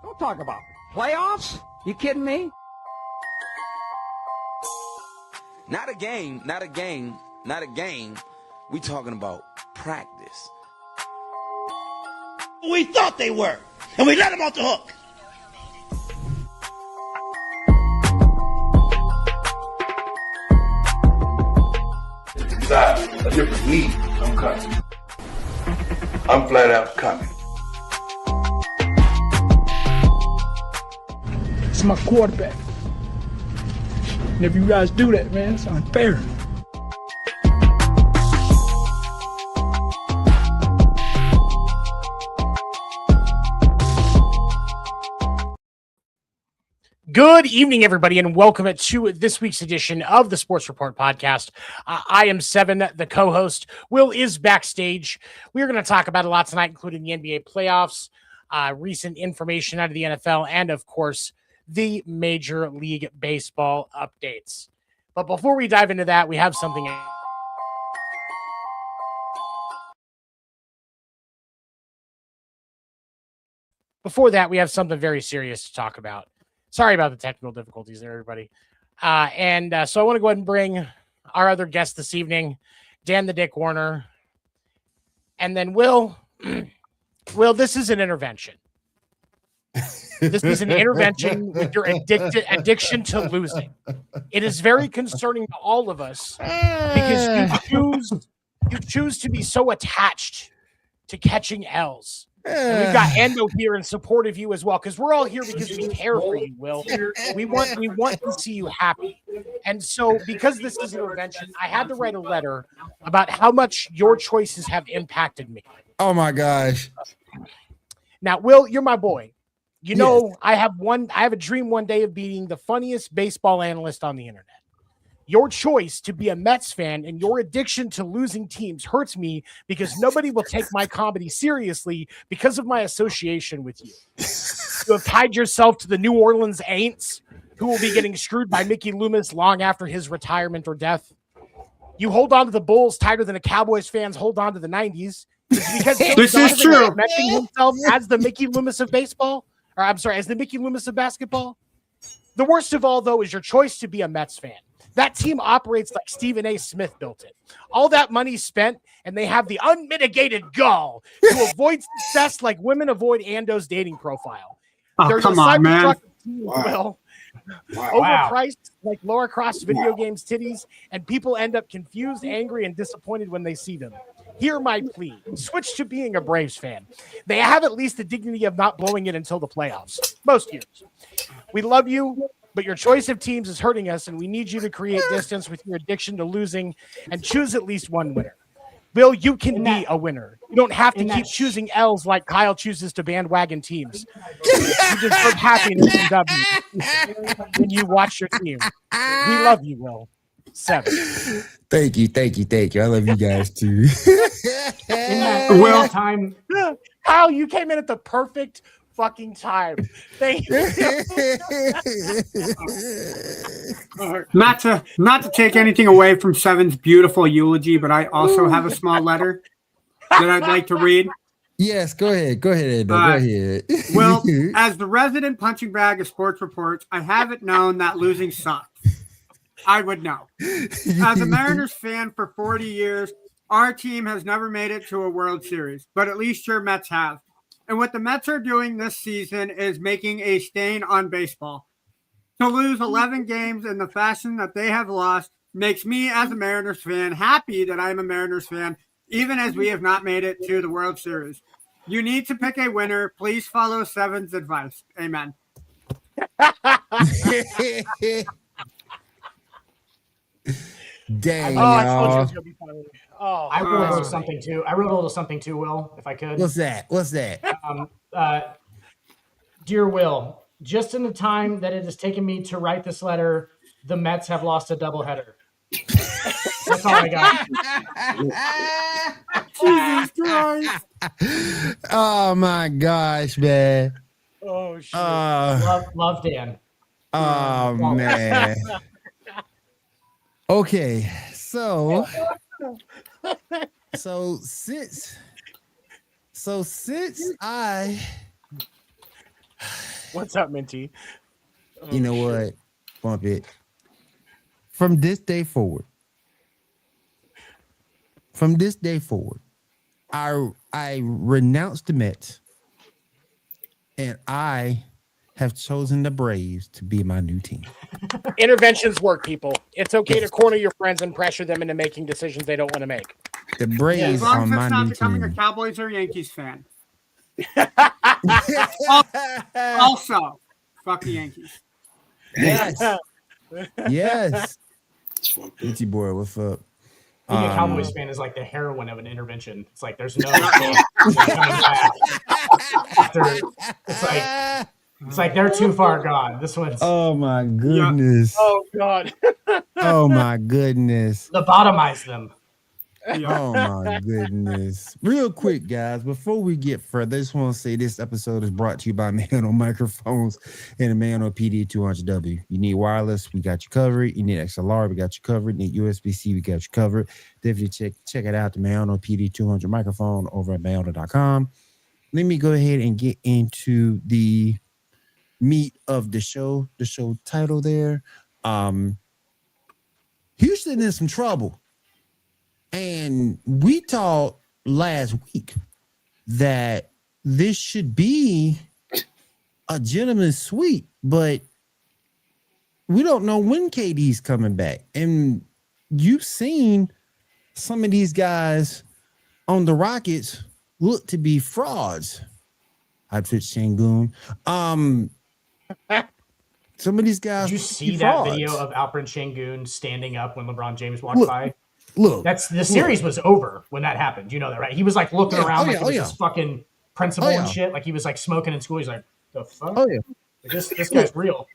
Don't talk about playoffs. You kidding me? Not a game. We talking about practice. We thought they were, and we let them off the hook. Inside a different league, I'm coming. I'm flat out coming. It's my quarterback. And if you guys do that, man, it's unfair. Good evening, everybody, and welcome to this week's edition of the Sports Report podcast. I am Seven, the co-host. Will is backstage. We're going to talk about a lot tonight, including the NBA playoffs, recent information out of the NFL, and, of course, the Major League Baseball updates. But before we dive into that, we have something. Before that, we have something very serious to talk about. Sorry about the technical difficulties there, everybody. So I want to go ahead and bring our other guest this evening, Dan the Dick Warner. And then Will, this is an intervention. This is an intervention with your addiction to losing. It is very concerning to all of us because you choose to be so attached to catching L's. And we've got Endo here in support of you as well, because we're all here because we care for you, Will. We want to see you happy. And so because this is an intervention, I had to write a letter about how much your choices have impacted me. Oh my gosh. Now, Will, you're my boy. You know, Yes. I have a dream one day of being the funniest baseball analyst on the internet. Your choice to be a Mets fan and your addiction to losing teams hurts me because nobody will take my comedy seriously because of my association with you. You have tied yourself to the New Orleans Aints, who will be getting screwed by Mickey Loomis long after his retirement or death. You hold on to the Bulls tighter than a Cowboys fans hold on to the 90s. It's because This is true. Cementing himself as the Mickey Loomis of baseball. Or I'm sorry, as the Mickey Loomis of basketball. The worst of all, though, is your choice to be a Mets fan. That team operates like Stephen A. Smith built it. All that money spent, and they have the unmitigated gall to avoid success like women avoid Ando's dating profile. Oh, come on, man. Wow. Overpriced like Laura Cross video games titties, and people end up confused, angry, and disappointed when they see them. Hear my plea. Switch to being a Braves fan. They have at least the dignity of not blowing it until the playoffs. Most years. We love you, but your choice of teams is hurting us, and we need you to create distance with your addiction to losing and choose at least one winner. Bill, you can be a winner. You don't have to keep choosing L's like Kyle chooses to bandwagon teams. You deserve happiness and W's when you watch your team. We love you, Will. 7. Thank you. I love you guys too. Will, time. Kyle, you came in at the perfect fucking time. Thank you. Not to take anything away from Seven's beautiful eulogy, but I also have a small letter that I'd like to read. Yes, go ahead, Ed. Go ahead. Well, as the resident punching bag of sports reports, I haven't known that losing sucks. I would know. As a Mariners fan for 40 years, our team has never made it to a World Series, but at least your Mets have. And what the Mets are doing this season is making a stain on baseball. To lose 11 games in the fashion that they have lost makes me, as a Mariners fan, happy that I'm a Mariners fan even as we have not made it to the World Series. You need to pick a winner. Please follow Seven's advice. Amen. Dang, Oh, I told you it y'all. was gonna be funny. Oh, I wrote a little something too. I wrote a little something too, Will, if I could. What's that? What's that? Dear Will, just in the time that it has taken me to write this letter, the Mets have lost a doubleheader. That's all I got. Jesus Christ. Oh my gosh, man. oh shit. Love Dan. Oh man. Okay, so since I, What's up, Minty? you know what, bump it. From this day forward, I renounce the Mets, and I have chosen the Braves to be my new team. Interventions work, people. It's okay to corner your friends and pressure them into making decisions they don't want to make. The Braves As long are as my it's not new becoming a team. Cowboys or Yankees fan. Also, fuck the Yankees. Yes. Yes. Itchy boy, what's up? Being a Cowboys fan is like the heroine of an intervention. It's like there's no coming back. It's like they're too far gone. This one's Oh my goodness. Oh god. Oh my goodness. lobotomize them. Oh my goodness. Real quick, guys, before we get further, I just want to say this episode is brought to you by Man on Microphones and a Man on PD200W. You need wireless, we got you covered. You need XLR, we got you covered. You need USB-C, we got you covered. Definitely check it out, the Man on PD200 microphone over at mayona.com. Let me go ahead and get into the meat of the show title there. Houston in some trouble. And we talked last week that this should be a gentleman's sweep, but we don't know when KD's coming back. And you've seen some of these guys on the Rockets look to be frauds. I'd fit Shangoon. Some of these guys. Did you see that video of Alperen Şengün standing up when LeBron James walked by? Look, the series was over when that happened. You know that, right? He was like looking around like it was his fucking principal and shit. Like he was like smoking in school. He's like, the fuck? Oh yeah. Like, this guy's real.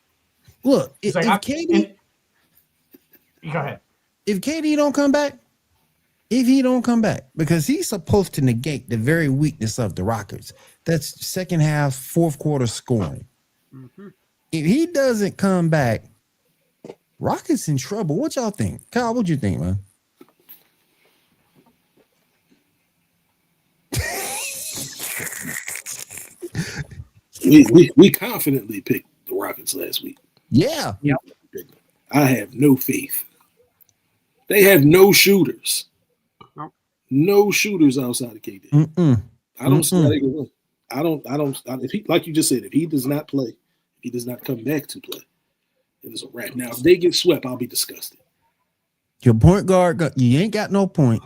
Look, He's if KD, go ahead. If KD don't come back, because he's supposed to negate the very weakness of the Rockets. That's second half, fourth quarter scoring. Mm-hmm. If he doesn't come back, Rockets in trouble. What y'all think? Kyle, what you think, man? We confidently picked the Rockets last week. Yeah. Yep. I have no faith. They have no shooters. No shooters outside of KD. I don't see how they can win. I don't. If he, like you just said, if he does not play, if he does not come back to play, it is a wrap. Now, if they get swept, I'll be disgusted. Your point guard, you ain't got no point.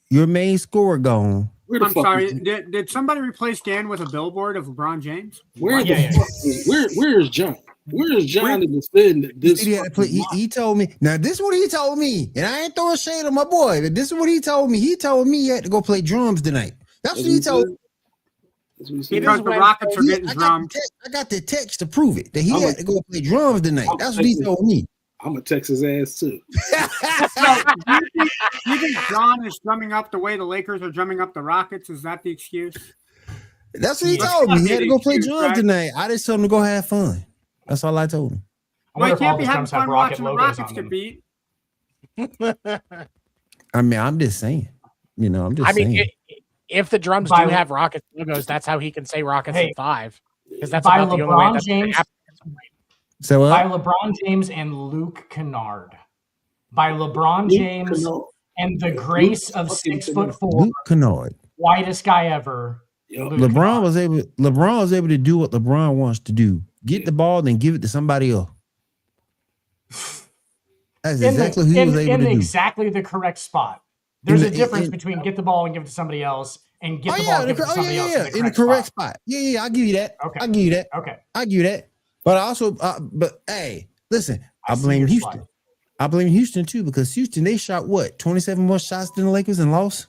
Your main scorer gone. I'm sorry. Did somebody replace Dan with a billboard of LeBron James? Where is John? Where is John to defend this? He told me. Now, this is what he told me. And I ain't throwing shade on my boy, but this is what he told me. He told me he had to go play drums tonight. That's what he told me. Because the Rockets are getting drummed. I got the text to prove it, that he had to go play drums tonight. That's what he told me. I'm going to text his ass, too. So, you think John is drumming up the way the Lakers are drumming up the Rockets? Is that the excuse? That's what he told me. He had to go play drums tonight. I just told him to go have fun. That's all I told him. Well, you can't be having fun watching the Rockets get beat. I mean, I'm just saying. You know, I'm just saying. If the drums do have Rockets logos, that's how he can say Rockets in 5. Because that's by about the only way that's James. So by LeBron James and Luke Kennard. By LeBron James and the grace of 6'4", Luke Kennard, whitest guy ever. LeBron was able to do what LeBron wants to do. Get the ball, then give it to somebody else. That's exactly who he was able to do. Exactly the correct spot. There's a difference between get the ball and give it to somebody else and get the ball and give it to somebody else in the correct spot. Yeah, I'll give you that. Okay. I'll give you that. Okay. I'll give you that. But also, but hey, listen, I blame Houston. Slide. I blame Houston too, because Houston, they shot what, 27 more shots than the Lakers and lost?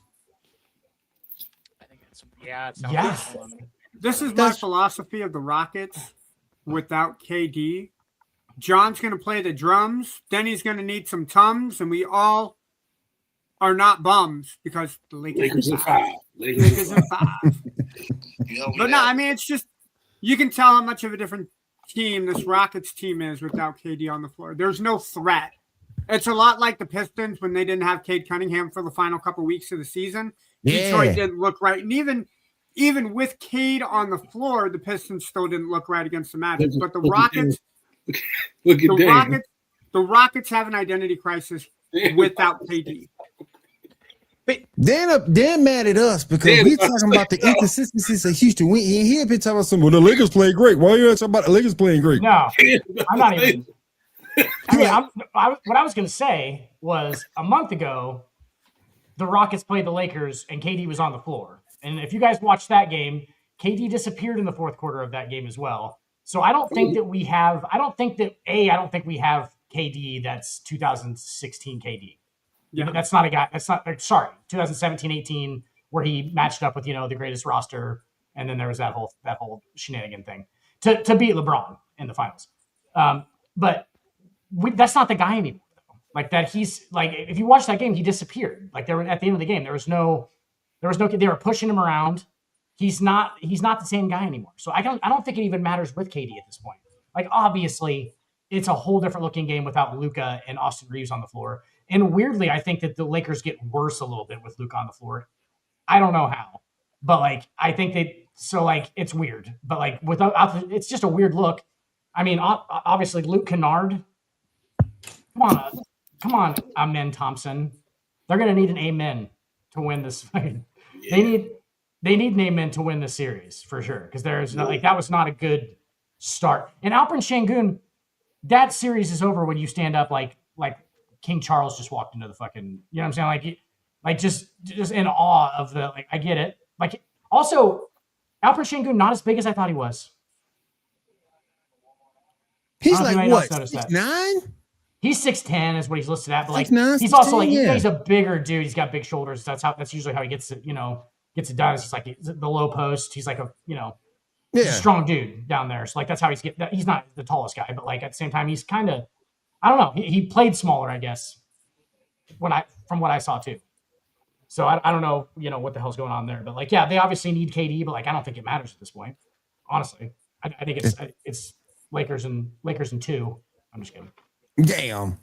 I think it's yes. This is my philosophy of the Rockets without KD. John's going to play the drums. Then he's going to need some tums, and we all are not bums because the Lakers are 5. Lakers are 5. But no, I mean, it's just you can tell how much of a different team this Rockets team is without KD on the floor. There's no threat. It's a lot like the Pistons when they didn't have Cade Cunningham for the final couple weeks of the season. Yeah. Detroit didn't look right, and even with Cade on the floor, the Pistons still didn't look right against the Magic. But the Rockets, the Rockets have an identity crisis without KD. Dan mad at us because we're talking about the inconsistencies of Houston. We here been talking about some. Well, the Lakers playing great. Why are you talking about the Lakers playing great? No, I'm not even. I mean, what I was going to say was a month ago, the Rockets played the Lakers and KD was on the floor. And if you guys watched that game, KD disappeared in the fourth quarter of that game as well. So I don't think that we have. I don't think we have KD that's 2016 KD. Yeah, that's not a guy. That's not. Sorry, 2017-18, where he matched up with the greatest roster, and then there was that whole shenanigan thing to beat LeBron in the finals. But that's not the guy anymore. Like that, he's like if you watch that game, he disappeared. Like there at the end of the game, there was no. They were pushing him around. He's not the same guy anymore. So I don't think it even matters with KD at this point. Like obviously, it's a whole different looking game without Luka and Austin Reeves on the floor. And weirdly, I think that the Lakers get worse a little bit with Luka on the floor. I don't know how, but I think it's weird. But without, it's just a weird look. I mean, obviously Luke Kennard. Come on, Amen Thompson. They're gonna need an amen to win this fight. Yeah. They need an amen to win the series for sure because there's that was not a good start. And Alperen Şengün, that series is over when you stand up like King Charles just walked into the fucking, you know what I'm saying? Like just in awe of the, I get it. Also, Alperen Şengün, not as big as I thought he was. He's like what, 6'9"? He's 6'10" is what he's listed at, but 6'9", he's also yeah. He's a bigger dude. He's got big shoulders. That's usually how he gets it, gets it done. It's just like the low post. He's like he's a strong dude down there. So that's how he's not the tallest guy, but at the same time, he's kind of, I don't know. He played smaller, I guess, from what I saw too. So I don't know, what the hell's going on there. But they obviously need KD, but I don't think it matters at this point. Honestly, I think it's Lakers and 2. I'm just kidding. Damn.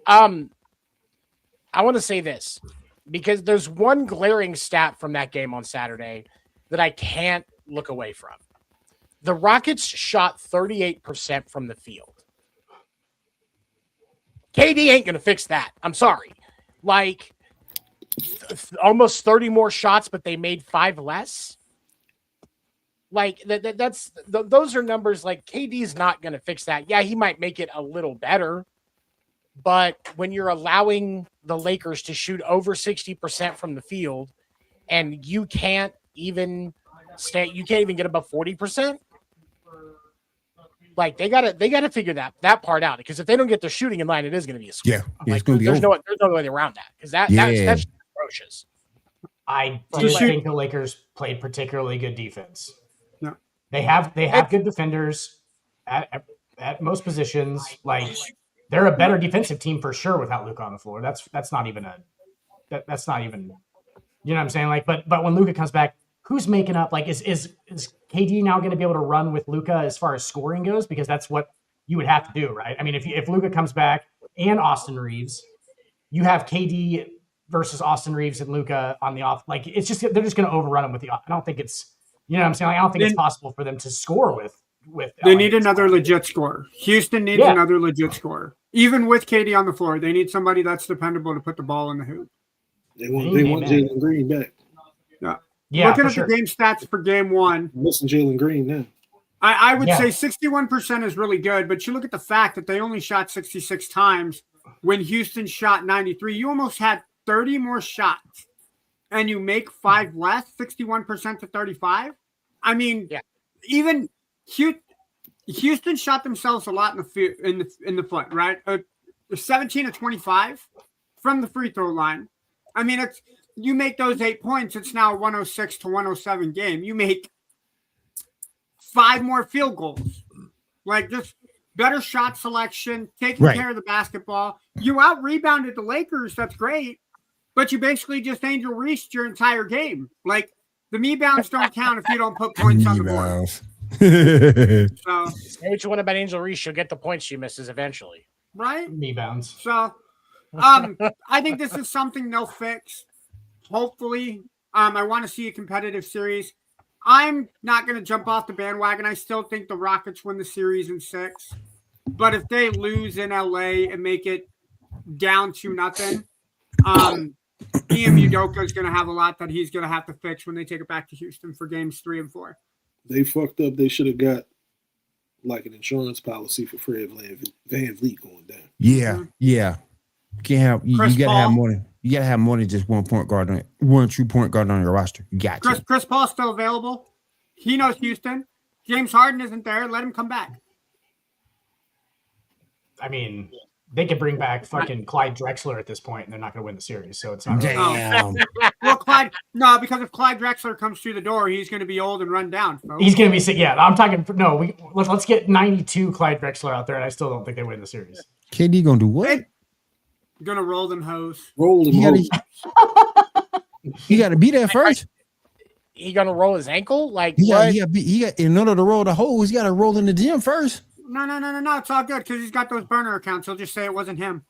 I want to say this because there's one glaring stat from that game on Saturday that I can't look away from. The Rockets shot 38% from the field. KD ain't going to fix that. I'm sorry. Almost 30 more shots, but they made 5 less. Those are numbers KD's not going to fix that. Yeah, he might make it a little better, but when you're allowing the Lakers to shoot over 60% from the field and you can't even get above 40%, they gotta figure that part out, because if they don't get their shooting in line, it is going to be a score. Yeah, it's going to be there's no way around that, because that's atrocious. I didn't think the Lakers played particularly good defense. No. They have good defenders at most positions. They're a better defensive team for sure without Luka on the floor. That's not even that's not even, you know what I'm saying? But when Luka comes back, who's making up? Is KD now going to be able to run with Luka as far as scoring goes? Because that's what you would have to do, right? I mean, if Luka comes back and Austin Reeves, you have KD versus Austin Reeves and Luka on the off. It's just, they're just going to overrun him with the off. I don't think it's, you know what I'm saying? I don't think it's possible for them to score with. They need another legit scorer. Houston needs another legit scorer. Even with KD on the floor, they need somebody that's dependable to put the ball in the hoop. They want Jalen Green back. Yeah. Looking at the game stats for game 1. I'm missing Jalen Green now. I would say 61% is really good, but you look at the fact that they only shot 66 times when Houston shot 93. You almost had 30 more shots and you make 5 less, 61% to 35. I mean, even Houston shot themselves a lot in the foot, right? 17 to 25 from the free throw line. I mean, it's you make those 8 points, it's now a 106 to 107 game. You make 5 more field goals. Like, just better shot selection, taking care of the basketball. You out-rebounded the Lakers, that's great, but you basically just Angel Reached your entire game. Like, the me-bounds don't count if you don't put points on the board. So, say what you want about Angel Reese, she'll get the points she misses eventually. Right? Me-bounds. So, I think this is something they'll fix. Hopefully. I want to see a competitive series. I'm not going to jump off the bandwagon. I still think the Rockets win the series in 6. But if they lose in LA and make it down to nothing, Ime Udoka is going to have a lot that he's going to have to fix when they take it back to Houston for games 3 and 4. They fucked up. They should have got like an insurance policy for Fred Van Vliet going down. Yeah. You can't have you gotta have more than just one true point guard on your roster. You got Chris Paul's still available. He knows Houston. James Harden isn't there. Let him come back. I mean, they could bring back fucking Clyde Drexler at this point, and they're not going to win the series. So it's not. Damn. Well, because if Clyde Drexler comes through the door, he's going to be old and run down. Folks. He's going to be sick. Yeah, I'm talking. No, let's get 92 Clyde Drexler out there, and I still don't think they win the series. KD gonna do what? Gonna roll them hose. You gotta be there first. He gonna roll his ankle? Like he got in order to roll the hose, he gotta roll in the gym first. No. It's all good because he's got those burner accounts. He'll just say it wasn't him.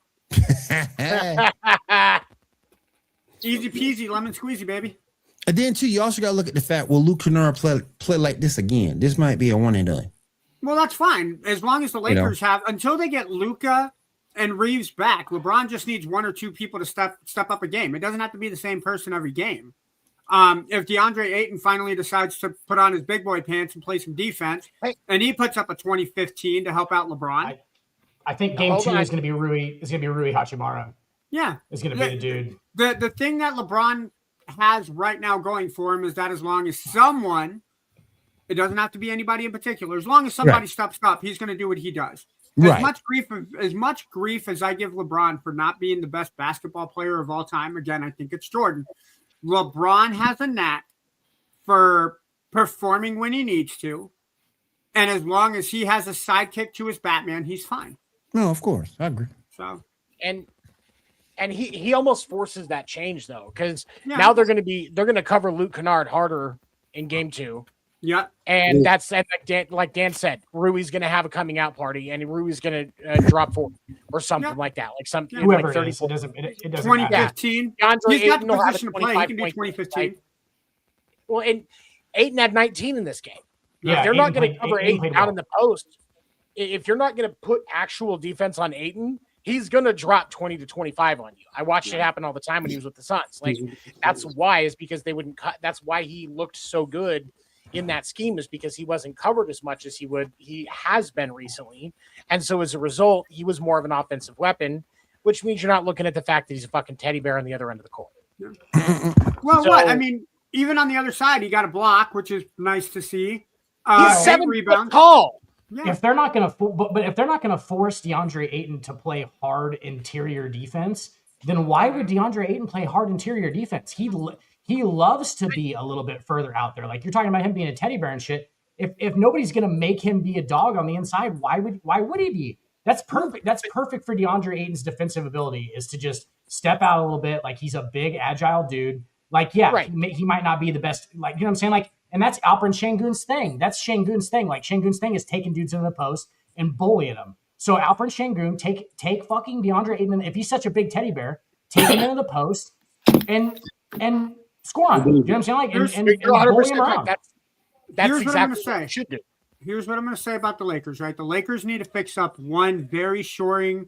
Easy peasy, lemon squeezy, baby. And then too, you also gotta look at the fact, will Luke Kennard play like this again? This might be a one and done. Well, that's fine. As long as the Lakers have until they get Luka and Reeves back, LeBron just needs 1 or 2 people to step up a game. It doesn't have to be the same person every game. If DeAndre Ayton finally decides to put on his big boy pants and play some defense, and he puts up a 20-15 to help out LeBron, I think game 2 is going to be Rui. Is going to be Rui Hachimura. Yeah, is going to be the dude. The thing that LeBron has right now going for him is that as long as someone, it doesn't have to be anybody in particular, as long as somebody steps up, he's going to do what he does. As much grief as I give LeBron for not being the best basketball player of all time, again, I think it's Jordan. LeBron has a knack for performing when he needs to, and as long as he has a sidekick to his Batman, he's fine. No, of course, I agree. So, and he almost forces that change though, because now they're going to cover Luke Kennard harder in game 2. Yeah, and that's like Dan said, Rui's going to have a coming out party, and Rui's going to drop 4 or something like that, like some whoever like 30. it doesn't 2015. He's got the position to play. He can do 2015. Well, and Ayton had 19 in this game. Yeah, if they're not going to cover Ayton out in the post, if you're not going to put actual defense on Ayton, he's going to drop 20 to 25 on you. I watched it happen all the time when he was with the Suns. Like that's why is because they wouldn't cut. That's why he looked so good in that scheme, is because he wasn't covered as much as he has been recently. And so as a result, he was more of an offensive weapon, which means you're not looking at the fact that he's a fucking teddy bear on the other end of the court. Well, I mean, even on the other side, he got a block, which is nice to see. He's 7 rebounds tall. Yeah. If they're not going to, but if they're not going to force DeAndre Ayton to play hard interior defense, then why would DeAndre Ayton play hard interior defense? He loves to be a little bit further out there. Like you're talking about him being a teddy bear and shit. If nobody's going to make him be a dog on the inside, why would he be? That's perfect. That's perfect for DeAndre Ayton's defensive ability, is to just step out a little bit. Like he's a big, agile dude. Like, he might not be the best. Like, you know what I'm saying? Like, and that's Alperen Şengün's thing. That's Şengün's thing. Like Şengün's thing is taking dudes into the post and bullying them. So Alperen Şengün, take fucking DeAndre Ayton. If he's such a big teddy bear, take him into the post and score on him. You know what I'm saying? Like, and bully him around. That's exactly what you should do. Here's what I'm going to say about the Lakers, right? The Lakers need to fix up one very shoring,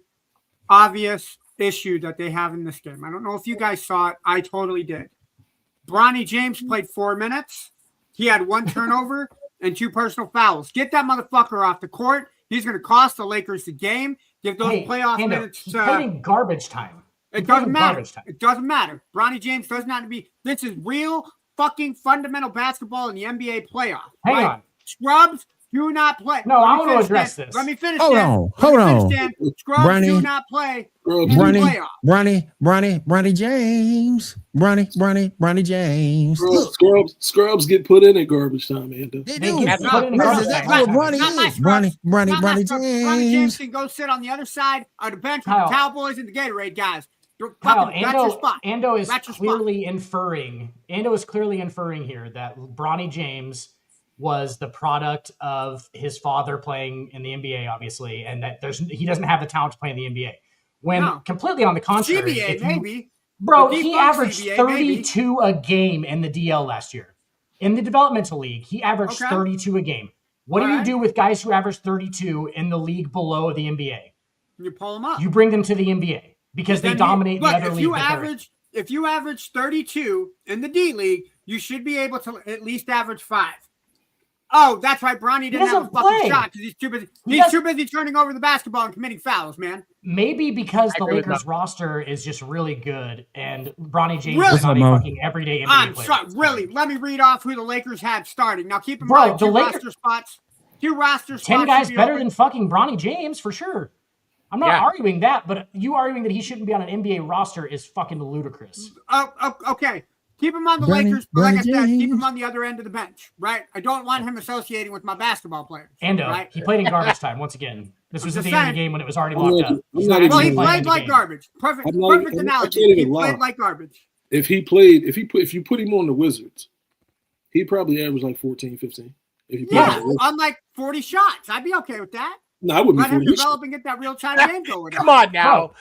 obvious issue that they have in this game. I don't know if you guys saw it. I totally did. Bronny James played 4 minutes. He had 1 turnover and 2 personal fouls. Get that motherfucker off the court. He's going to cost the Lakers the game. Give those playoff minutes. He's playing garbage time. It doesn't matter. It doesn't matter. Bronny James does not be. This is real fucking fundamental basketball in the NBA playoff. Hang on. Scrubs do not play. No, I want to address this. Let me finish. Hold on. Scrubs do not play in the playoff. Bronny James. Bronny James. Scrubs get put in at garbage time, man. They do. That's exactly what Bronny is. Bronny James. Bronny James can go sit on the other side of the bench with the Cowboys and the Gatorade guys. Kyle, Ando is clearly inferring here that Bronny James was the product of his father playing in the NBA, obviously, and that he doesn't have the talent to play in the NBA. When completely on the contrary, CBA, maybe. Bro, he averaged CBA, 32 maybe. A game in the DL last year. In the developmental league, he averaged 32 a game. What do you do with guys who average 32 in the league below the NBA? You pull them up. You bring them to the NBA because they dominate the other league. If you average 32 in the D League, you should be able to at least average 5. Oh, that's right. Bronny didn't have a fucking shot because he's too busy. He's too busy turning over the basketball and committing fouls, man. Maybe because the Lakers roster is just really good and Bronny James is not a fucking everyday NBA player. Really, let me read off who the Lakers had starting. Now keep in mind, two roster spots. 10 guys better than fucking Bronny James for sure. I'm not arguing that, but you arguing that he shouldn't be on an NBA roster is fucking ludicrous. Okay. Keep him on the Lakers, but like I said, keep him on the other end of the bench, right? I don't want him associating with my basketball players. Right? He played in garbage time once again. This was at the end of the game when it was already locked up. Well, he played like garbage. Perfect analogy. He played like garbage. If you put him on the Wizards, he'd probably average like 14, 15. On like 40 shots. I'd be okay with that. No, I wouldn't. Let him develop and get that real-time game going. Come on now.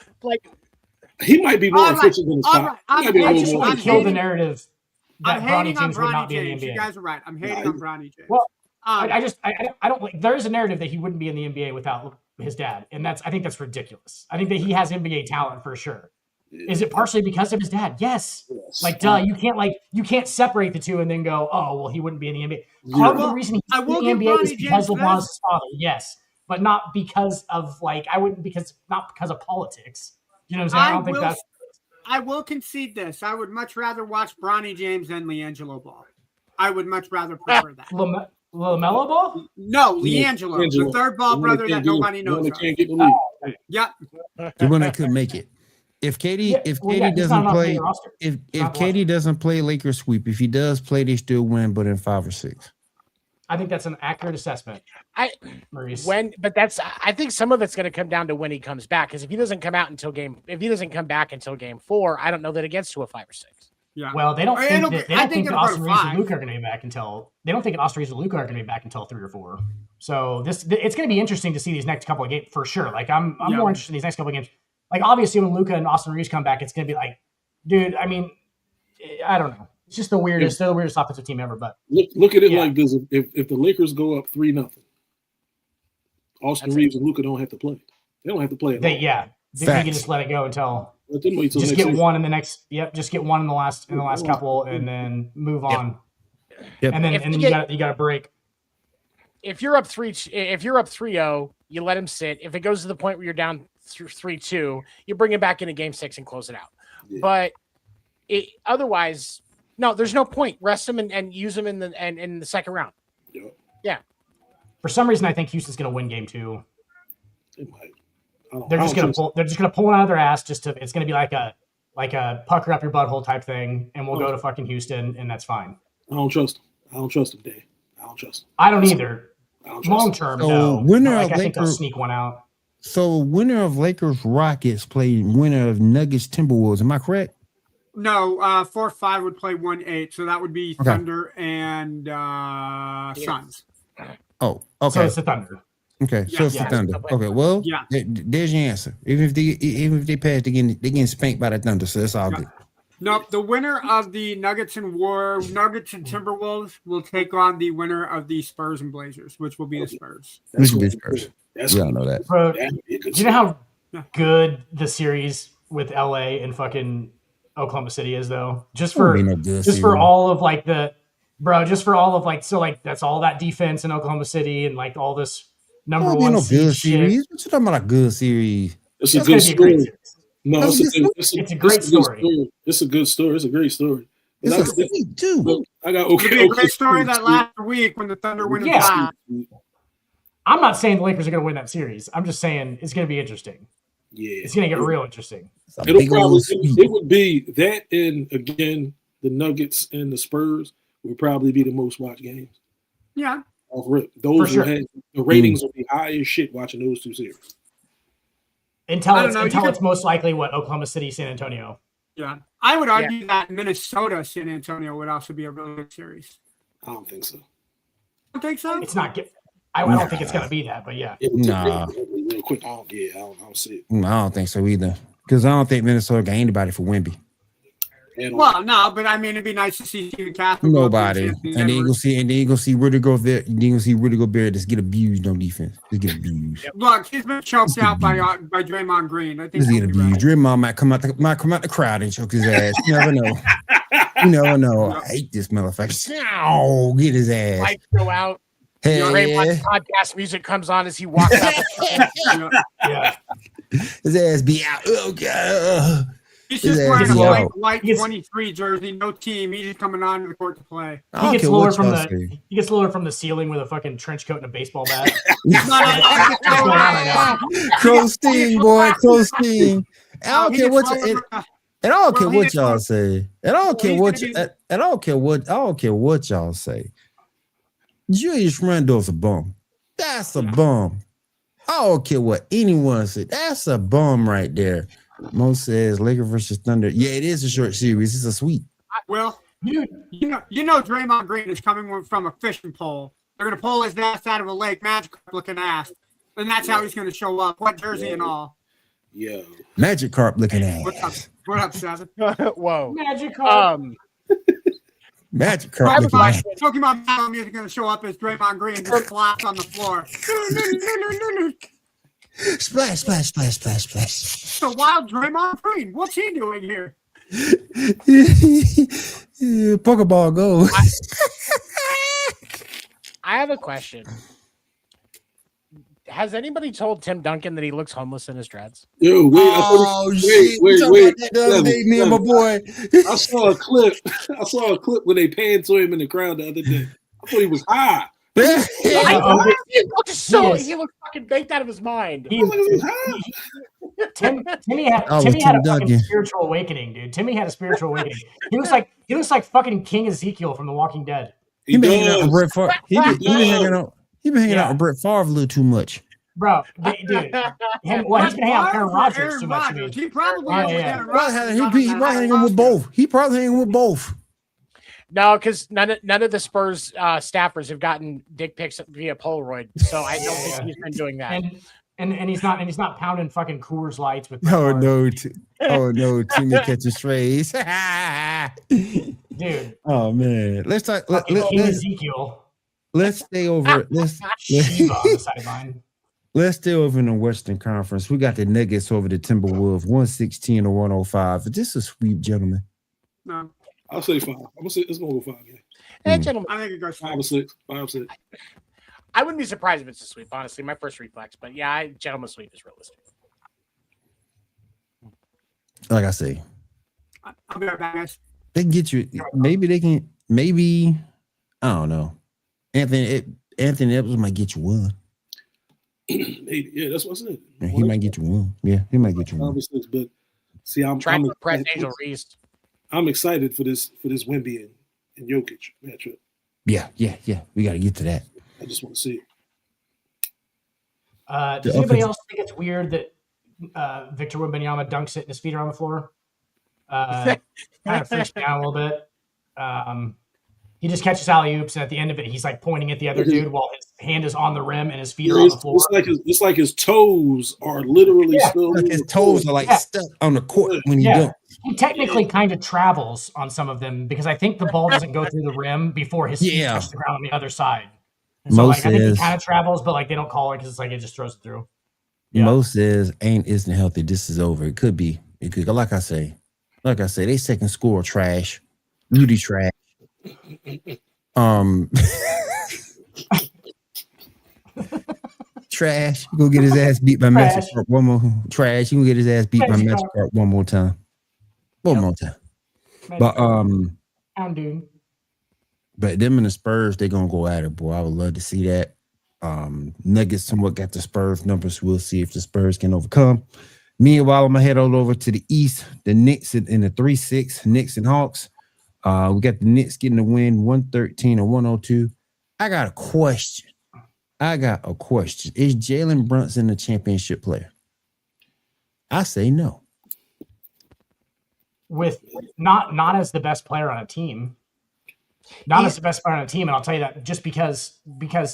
He might be more efficient than his top. I just want to kill the narrative that Bronny James would not be in the NBA. You guys are right. I'm hating on Bronny James. Well, I don't like. There is a narrative that he wouldn't be in the NBA without his dad, and I think that's ridiculous. I think that he has NBA talent for sure. Is it partially because of his dad? Yes. Like, duh, you can't separate the two and then go, oh, well, he wouldn't be in the NBA. Part of the reason he's in the NBA is because LeBron's his father. Yes, but not because of not because of politics. You know what I'm saying? I don't think that's. I will concede this. I would much rather watch Bronny James than LiAngelo Ball. I would much rather prefer that. LaMelo Ball? No, LiAngelo, the third ball brother that nobody knows. Yep. The one that couldn't make it. If Katie doesn't play Lakers sweep, if he does play, they still win, but in 5 or 6. I think that's an accurate assessment. I think some of it's going to come down to when he comes back. Because if he doesn't come back until game 4, I don't know that it gets to a 5 or 6. Yeah. Well, they don't think that Austin Reeves and Luka are going to be back until 3 or 4. So it's going to be interesting to see these next couple of games for sure. Like I'm more interested in these next couple of games. Like obviously when Luka and Austin Reeves come back, it's going to be like, dude. I mean, I don't know. It's just the weirdest offensive team ever. But look at it like this: if the Lakers go up 3-0, Austin Reeves and Luka don't have to play. They don't have to play. They can just let it go until just get one in the next. Yep, just get one in the last couple, and then move on. Yep. And then you got to break. If you're up 3-0, you let him sit. If it goes to the point where you're down 3-2, you bring him back into game 6 and close it out. Yeah. But otherwise. No, there's no point. Rest him and use him in the second round. Yeah. For some reason, I think Houston's going to win game 2. They might. They're just going to pull it out of their ass. It's going to be like a pucker up your butthole type thing, and we'll go to fucking Houston, and that's fine. I don't trust him, Dave. I don't trust him. I don't either. Long term, no. I think they'll sneak one out. So winner of Lakers Rockets played winner of Nuggets Timberwolves. Am I correct? No, 4-5 would play 1-8, so that would be Thunder and Suns. Oh, okay. So it's the Thunder. Okay, so it's the Thunder. Okay, well, there's your answer. Even if they pass, they're getting spanked by the Thunder, so it's all good. Nope, the winner of the Nuggets and Timberwolves will take on the winner of the Spurs and Blazers, which will be the Spurs. Which will be the Spurs. We all know that. Bro, do you know how good the series with LA and fucking Oklahoma City is though? Just for all of that's all that defense in Oklahoma City and like all this number one good seed series. What you talking about? A good series? It's a good series. No, it's a great story. It's a good story. It's a great story. It's a sweet too. Look, I got It'd be a great story that last week when the Thunder win Yeah. five. I'm not saying the Lakers are going to win that series. I'm just saying it's going to be interesting. Yeah, it's going to get real interesting. It would be that, and again, the Nuggets and the Spurs would probably be the most watched games. Yeah, those will have the ratings will be high as shit watching those two series. Until it's most likely what Oklahoma City, San Antonio. Yeah, I would argue that Minnesota, San Antonio would also be a really good series. I don't think so. I think so. It's not good. I don't think it's going to be that, but yeah. Nah. Real quick. I don't see it. I don't think so either. Because I don't think Minnesota got anybody for Wemby. Well, no, but I mean, it'd be nice to see Stephen Castle. Nobody. And then you gonna see Rudy Gobert. You gonna see Rudy Gobert just get abused on defense. Just get abused. Look, he's been choked out by Draymond Green. I think just get abused. Draymond might come out the crowd and choke his ass. You never know. You never know. I hate this motherfucker. Ow, get his ass. Lights go out. Hey, Draymond's podcast music comes on as he walks out. His ass be out. Oh god. He's just wearing a white 23 jersey, no team. He's just coming onto the court to play. He gets lowered from the ceiling with a fucking trench coat and a baseball bat. Crow steam, boy, crow steam. I don't care what I don't care what y'all say. I don't care what y'all say. Julius Randle's a bum. That's a bum. I don't care what anyone said. That's a bum right there. Mo says Lakers versus Thunder. Yeah, it is a short series. It's a sweep. Well, you know Draymond Green is coming from a fishing pole. They're gonna pull his ass out of a lake, Magic Carp looking ass, and that's how he's gonna show up, what jersey and all. Yeah, Magic Carp looking ass. What up, Seven? Whoa, Magic Carp. Magic Carp looking ass. Pokemon Battle Music gonna show up as Draymond Green just flops on the floor. Splash, splash, splash, splash, splash. So wild Draymond Green, what's he doing here? Pokeball go. I have a question. Has anybody told Tim Duncan that he looks homeless in his dreads? Yo, wait, wait. Me and my boy. I saw a clip. When they panned to him in the crowd the other day. I thought he was high. He looks fucking baked out of his mind. Timmy had a fucking spiritual awakening, dude. Timmy had a spiritual awakening. He looks like fucking King Ezekiel from The Walking Dead. He been hanging out with Brett Favre. He been hanging out with Brett Favre a little too much. Bro, dude. He's been hanging out with Aaron Rodgers too much. He probably he probably hanging with both. He probably hanging with both. No, because none of the Spurs staffers have gotten dick pics via Polaroid, so I don't think he's been doing that. And he's not pounding fucking Coors Lights with. Oh no, Timmy catches strays. Dude. Oh man, let's talk. Ezekiel. Let's stay over. Shiva on the sideline. Let's stay over in the Western Conference. We got the Nuggets over the Timberwolves, 116 to 105. Is this a sweep, gentlemen? No. I'll say 5. I'm gonna say it's gonna go 5 games. Gentlemen, I think it goes 5 or 6. 5 or 6. I wouldn't be surprised if it's a sweep, honestly. My first reflex, but yeah, gentleman sweep is realistic. Like I say, I'll be right back, guys. they can get you. Maybe they can. Maybe I don't know. Anthony Edwards might get you one. Maybe, yeah, that's what I said. Yeah, he might get you one. Yeah, he might get you one. But see, I'm press Angel Reese. I'm excited for this Wemby and Jokic matchup. Yeah. We got to get to that. I just want to see it. Does anybody else think it's weird that Victor Wembanyama dunks it and his feet are on the floor? Kind of freaks me out a little bit. He just catches alley-oops, and at the end of it, he's like pointing at the other dude while his hand is on the rim and his feet are on the floor. It's like his toes are literally still. Like his toes are like stuck on the court when you dunk. He technically kind of travels on some of them because I think the ball doesn't go through the rim before his feet touch the ground on the other side. And so I think he kind of travels, but they don't call it because it's it just throws it through. Yeah. Mo says isn't healthy. This is over. It could be. It could. Like I say, they second score trash. Rudy trash. Trash. You gonna get his ass beat by Magikarp one more trash. You gonna get his ass beat by Magikarp one more time. One more time. But dude. But them and the Spurs, they're gonna go at it, boy. I would love to see that. Nuggets somewhat got the Spurs numbers. We'll see if the Spurs can overcome. Meanwhile, I'm gonna head all over to the East. The Knicks in the 3-6, Knicks and Hawks. We got the Knicks getting the win 113 and 102. I got a question. Is Jalen Brunson a championship player? I say no. With not as the best player on a team. Not as the best player on a team, and I'll tell you that just because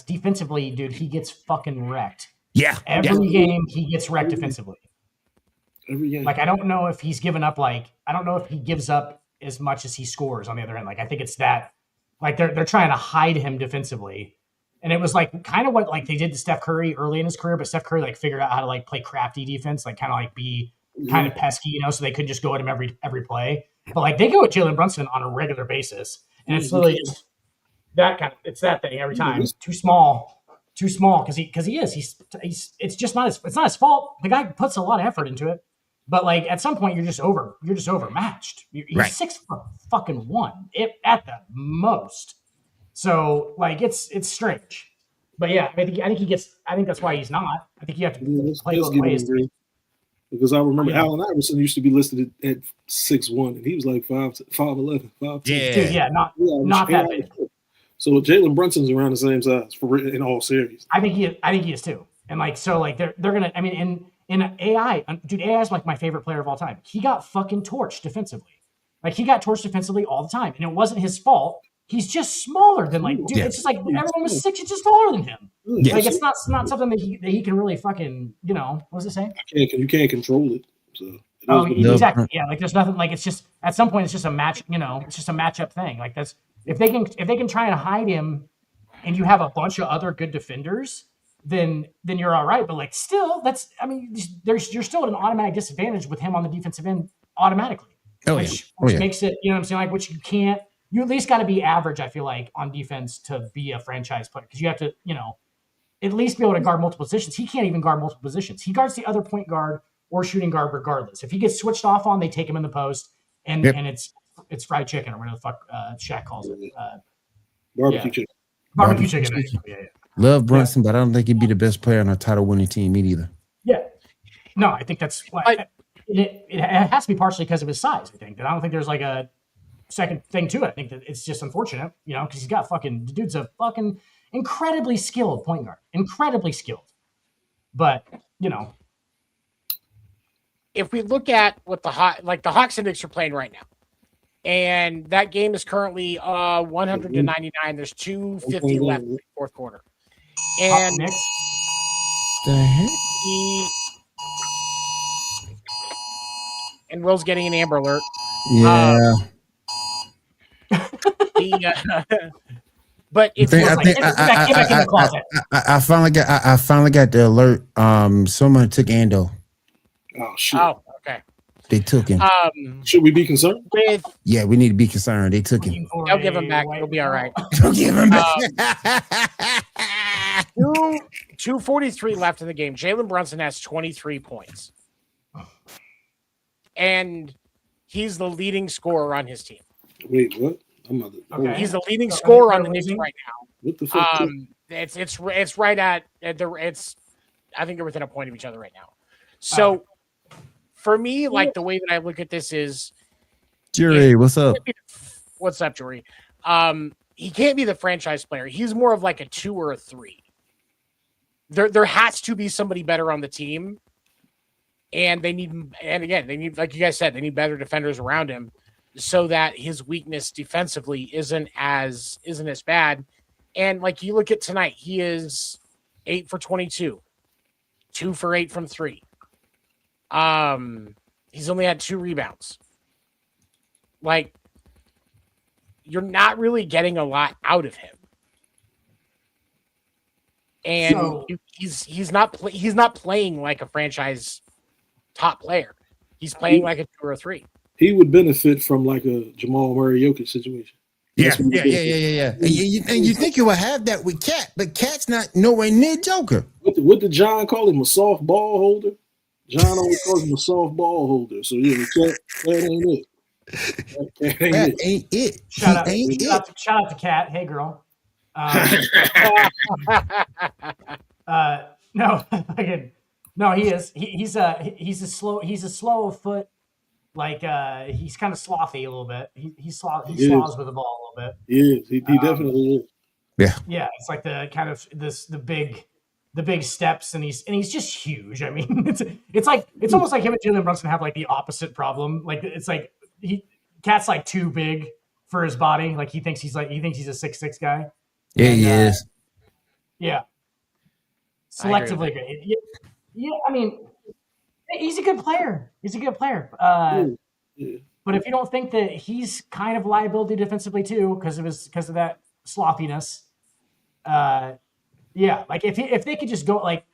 defensively, dude, he gets fucking wrecked. Yeah. Every game he gets wrecked defensively. Every game. Like I don't know if he's given up I don't know if he gives up as much as he scores on the other end. Like I think it's that like they're trying to hide him defensively. And it was like kind of what like they did to Steph Curry early in his career, but Steph Curry like figured out how to like play crafty defense, like kind of like be kind of pesky, you know, so they couldn't just go at him every play. But like they go at Jalen Brunson on a regular basis. And it's literally just that kind of it's that thing every time. Too small because he is. He's it's just not it's not his fault. The guy puts a lot of effort into it. But like at some point you're just overmatched. He's right. 6'1" at the most. So like it's strange. But yeah, I think that's why he's not. I think you have to play both ways. Because I remember Allen Iverson used to be listed at 6'1", and he was like 5'11", 5'10". Yeah, dude, not that big. So Jalen Brunson's around the same size in all series. I think he is too. And like so, like they're gonna. I mean, in AI, dude, AI is like my favorite player of all time. He got fucking torched defensively. Like he got torched defensively all the time, and it wasn't his fault. He's just smaller than like, dude. It's just like everyone was 6 inches taller than him. Yes. Like it's not something that he can really fucking, you know, what does it say? You can't control it. So exactly. Yeah, like there's nothing like it's just at some point it's just a match, you know, it's just a matchup thing. Like that's if they can try and hide him and you have a bunch of other good defenders, then you're all right. But like still, you're still at an automatic disadvantage with him on the defensive end automatically. Which makes it, you know what I'm saying? Like which you at least got to be average, I feel like, on defense to be a franchise player because you have to, you know, at least be able to guard multiple positions. He can't even guard multiple positions. He guards the other point guard or shooting guard regardless. If he gets switched off on, they take him in the post, and it's fried chicken or whatever the fuck Shaq calls it. Barbecue chicken. Barbecue chicken. Yeah. Love Brunson, but I don't think he'd be the best player on a title-winning team either. Yeah. No, I think that's why it has to be partially because of his size. I think that I don't think there's like a second thing to it. I think that it's just unfortunate, you know, because he's got the dude's a fucking incredibly skilled point guard, incredibly skilled. But you know, if we look at what the Hawks and Knicks are playing right now, and that game is currently 100-99. There's 2:50 left in the fourth quarter, and Knicks. The heck? And Will's getting an Amber Alert. Yeah. But it's I finally got the alert. Someone took Ando. Oh shit! Oh, okay. They took him. Should we be concerned? Yeah, we need to be concerned. They took him. They'll give him back. It'll be all right. They'll give him back. 2:43 left in the game. Jalen Brunson has 23 points, and he's the leading scorer on his team. Wait, what? Okay. He's the leading scorer on the Knicks right now. What the fuck? It's right at it's. I think they're within a point of each other right now. So, for me, like the way that I look at this is, Jury, what's up? What's up, Jury? He can't be the franchise player. He's more of like a 2 or a 3. There has to be somebody better on the team, and they need, like you guys said, they need better defenders around him, so that his weakness defensively isn't as bad. And like you look at tonight, he is 8 for 22, 2 for 8 from 3. He's only had 2 rebounds. Like, you're not really getting a lot out of him. And he's not playing like a franchise top player. He's playing like a 2 or a 3. He would benefit from like a Jamal Murray Jokic situation. Yeah. And you think you would have that with Cat, but Cat's not nowhere near Joker. What did John call him? A soft ball holder? John always calls him a soft ball holder. So yeah, Cat ain't it. That ain't it. Shout out to Cat. Hey, girl. No, again, no, he is. He's a slow foot. Like he's kind of slothy a little bit. He sloths with the ball a little bit. He is. He definitely is. Yeah. Yeah, it's like the kind of the big steps, and he's just huge. I mean, it's almost like him and Jalen Brunson have like the opposite problem. Like it's like Cat's like too big for his body. Like he thinks he's a 6'6" guy. Yeah, he is. Yeah. Selectively great. Yeah, I mean, he's a good player. But if you don't think that he's kind of liability defensively too, because of that slopiness, yeah, like if they could just go like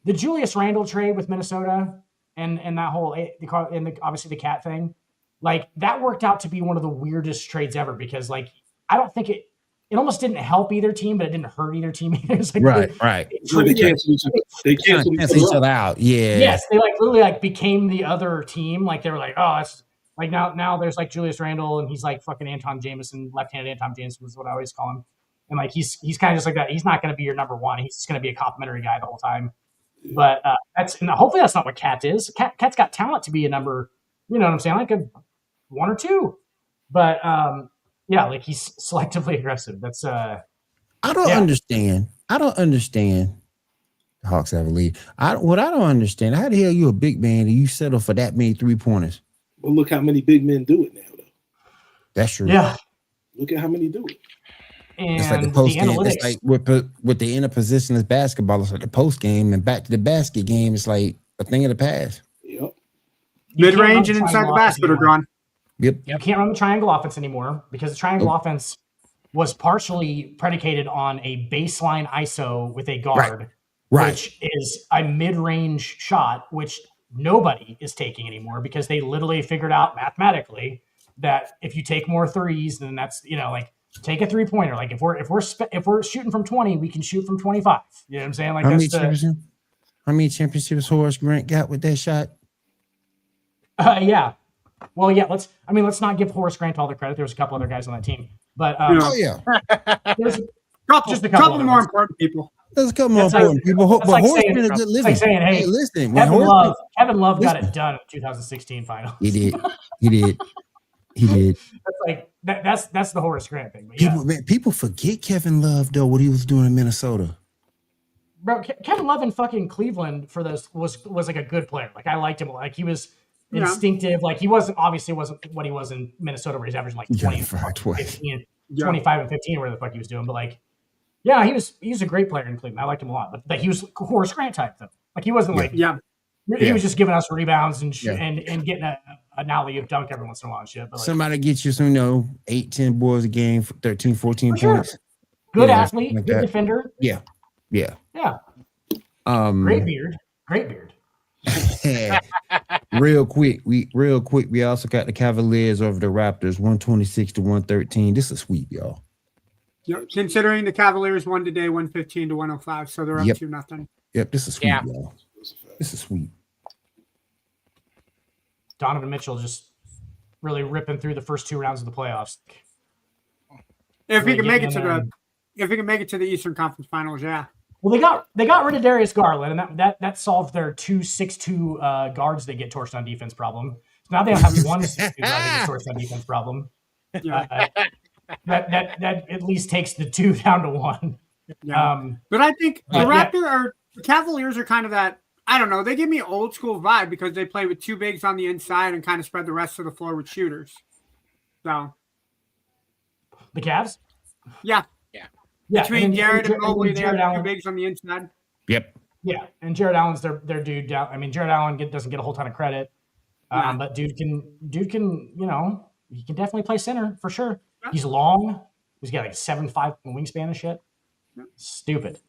the Julius Randle trade with Minnesota and that whole obviously the Cat thing, like that worked out to be one of the weirdest trades ever because like I don't think it almost didn't help either team, but it didn't hurt either team either. It's like right. They canceled each other out. Yeah. Yes, they like literally like became the other team. Like they were like, oh, that's like now there's like Julius Randle and he's like fucking Anton Jameson, left-handed Anton Jameson is what I always call him. And like he's kind of just like that. He's not going to be your number one. He's just going to be a complimentary guy the whole time. But hopefully that's not what Cat is. Cat's got talent to be a number. You know what I'm saying? Like a 1 or 2. But yeah, like he's selectively aggressive. That's I don't understand. The Hawks have a lead. What I don't understand, how the hell you a big man and you settle for that many 3-pointers? Well, look how many big men do it now, though. That's true. Yeah. Look at how many do it. And it's like the post game. analytics. It's like with the inner positionless basketball, it's like the post game and back to the basket game. It's like a thing of the past. Yep. Mid range and inside the basket are gone. Yep. You can't run the triangle offense anymore because the triangle offense was partially predicated on a baseline ISO with a guard, which is a mid-range shot, which nobody is taking anymore because they literally figured out mathematically that if you take more threes, then that's like take a 3-pointer. Like if we're shooting from 20, we can shoot from 25. You know what I'm saying? Like how many championships Horace Grant got with that shot? Yeah. Well, yeah. Let's not give Horace Grant all the credit. There's a couple other guys on that team, but there's a couple more important people. There's a couple more important people. But Horace been a good living. Like saying, hey, listen, Kevin Love got it done in 2016 finals. He did. That's like that's the Horace Grant thing. But yeah. People forget Kevin Love though what he was doing in Minnesota. Bro, Kevin Love in fucking Cleveland for those was like a good player. Like I liked him. Like he was instinctive. Like he wasn't what he was in Minnesota where he's averaging like 25 and 15 or whatever the fuck he was doing. But like, yeah, he was a great player in Cleveland. I liked him a lot. But he was Horace Grant type though. Like he wasn't he was just giving us rebounds and getting an alley-oop dunk every once in a while and shit. But like, somebody gets you some 8-10 boards a game, 13, 14 points. Sure. Good athlete, like good defender. Yeah. Great beard. Real quick, we also got the Cavaliers over the Raptors, 126-113. This is a sweep, y'all. Yep. Considering the Cavaliers won today, 115-105, so they're up 2-0. Yep, this is sweep, y'all. This is sweet. Donovan Mitchell just really ripping through the first 2 rounds of the playoffs. If he can make it to the Eastern Conference Finals, yeah. Well, they got rid of Darius Garland, and that solved their 2-6-2 guards they get torched on defense problem. So now they don't have 1 6-2 guard they get torched on defense problem. Yeah. That at least takes the 2 down to 1. Yeah. But I think the Cavaliers are kind of that. I don't know. They give me an old school vibe because they play with 2 bigs on the inside and kind of spread the rest of the floor with shooters. So the Cavs? Yeah. Between Garrett and Mobley, they have 2 bigs on the inside. Yep. Yeah, and Jared Allen's their dude down. I mean, Jared Allen doesn't get a whole ton of credit, but dude can he can definitely play center for sure. Yeah. He's long. He's got like 7'5" wingspan and shit. Yeah. Stupid.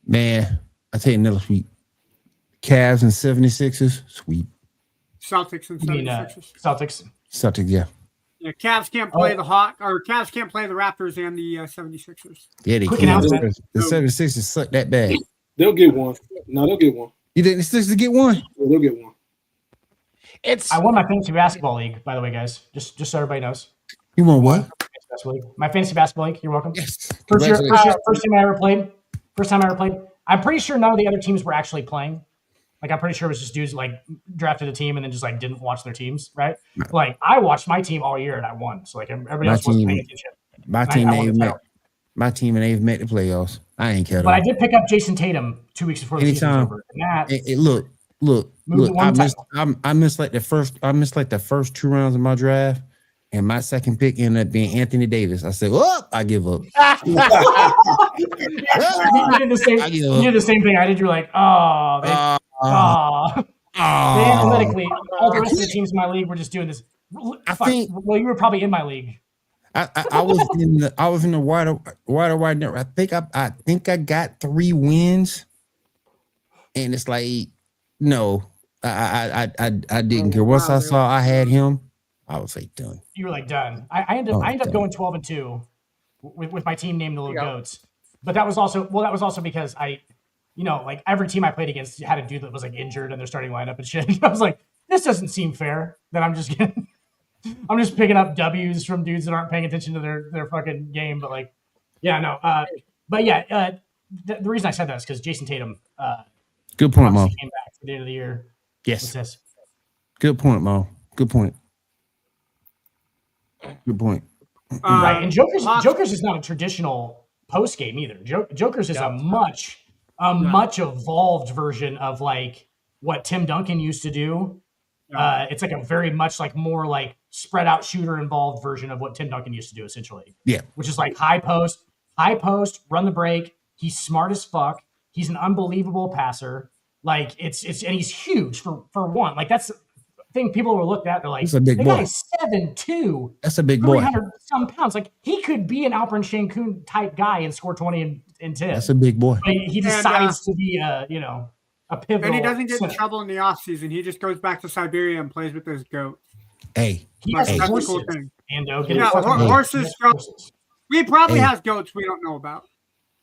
Man, I tell you another sweep. Cavs and 76ers, sweep. Celtics and 76ers. Celtics. Celtics, yeah. Yeah, Cavs can't play Cavs can't play the Raptors and the 76ers. Yeah, they Quick can. announcement. The 76ers suck that bad. They'll get one. No, they'll get one. You think the Sixers get one? Yeah, they'll get one. I won my fantasy basketball league, by the way, guys. Just so everybody knows. You want what? My fantasy basketball league. You're welcome. Yes. First time I ever played. I'm pretty sure none of the other teams were actually playing. Like, I'm pretty sure it was just dudes like drafted a team and then just like didn't watch their teams, right? Like, I watched my team all year and I won. So like everybody else wasn't paying attention. My team and they've met the playoffs. I ain't care. But I did pick up Jason Tatum 2 weeks before the season was over. And that look. I missed like the first 2 rounds of my draft, and my second pick ended up being Anthony Davis. I said, "Oh, I give up." You did the same thing I did. You're like, analytically, all the rest of the teams in my league were just doing this. Well, you were probably in my league. I was in the wide network. I think I got 3 wins, and it's like, no, I didn't care. Once I saw I had him, I was like done. You were like done. I ended up going 12-2 with my team named the Little Goats. But that was also because like every team I played against had a dude that was like injured and their starting lineup and shit. I was like, this doesn't seem fair that I'm just picking up W's from dudes that aren't paying attention to their fucking game. But like, yeah, no. The reason I said that is because Jason Tatum. Good point, Mo. Came back for the end of the year. Yes. Good point, Mo. Good point. Right, and Joker's is not a traditional post game either. Joker's is a much evolved version of like what Tim Duncan used to do. It's like a very much like more like spread out shooter involved version of what Tim Duncan used to do, essentially. Yeah, which is like high post, run the break. He's smart as fuck. He's an unbelievable passer. Like and he's huge for one. Like that's the thing people will look at. They're like, he's a big boy. Guy's 7'2". That's a big boy. 300 some pounds. Like he could be an Alperen Şengün type guy and score 20 and 10. That's a big boy. But he decides to be a pivotal. And he doesn't get in center. trouble in the offseason. He just goes back to Siberia and plays with his goat. Hey, that's a cool thing. Horses. He probably has goats we don't know about.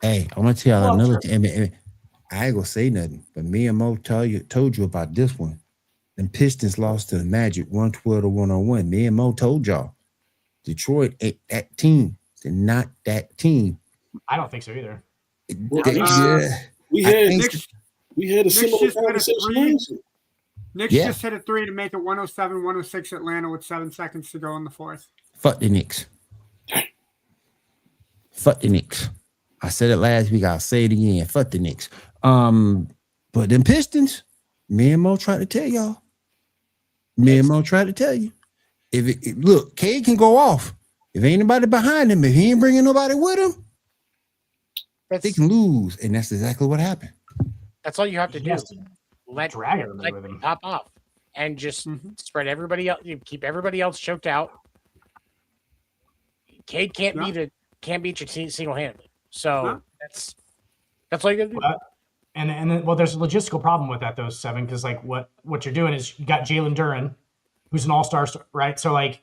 Hey, I'm gonna tell y'all another thing. I ain't gonna say nothing, but me and Mo told you about this one. Them Pistons lost to the Magic 112-101. Me and Mo told y'all Detroit ain't that team. They're not that team. I don't think so either. We had a similar conversation. Knicks just hit a 3 to make it 107-106 Atlanta with 7 seconds to go in the fourth. Fuck the Knicks. Fuck the Knicks. I said it last week. I'll say it again. Fuck the Knicks. But them Pistons, me and Mo tried to tell y'all. Me and Mo tried to tell you. Look, Cade can go off. If ain't nobody behind him, if he ain't bringing nobody with him, they can lose. And that's exactly what happened. That's all you have to do. Let him pop off and just spread everybody else. Keep everybody else choked out. Cade can't beat your team single-handedly. So that's all you got to do. And then, there's a logistical problem with that, though, Seven, because like what you're doing is you got Jalen Duren, who's an all-star, right? So like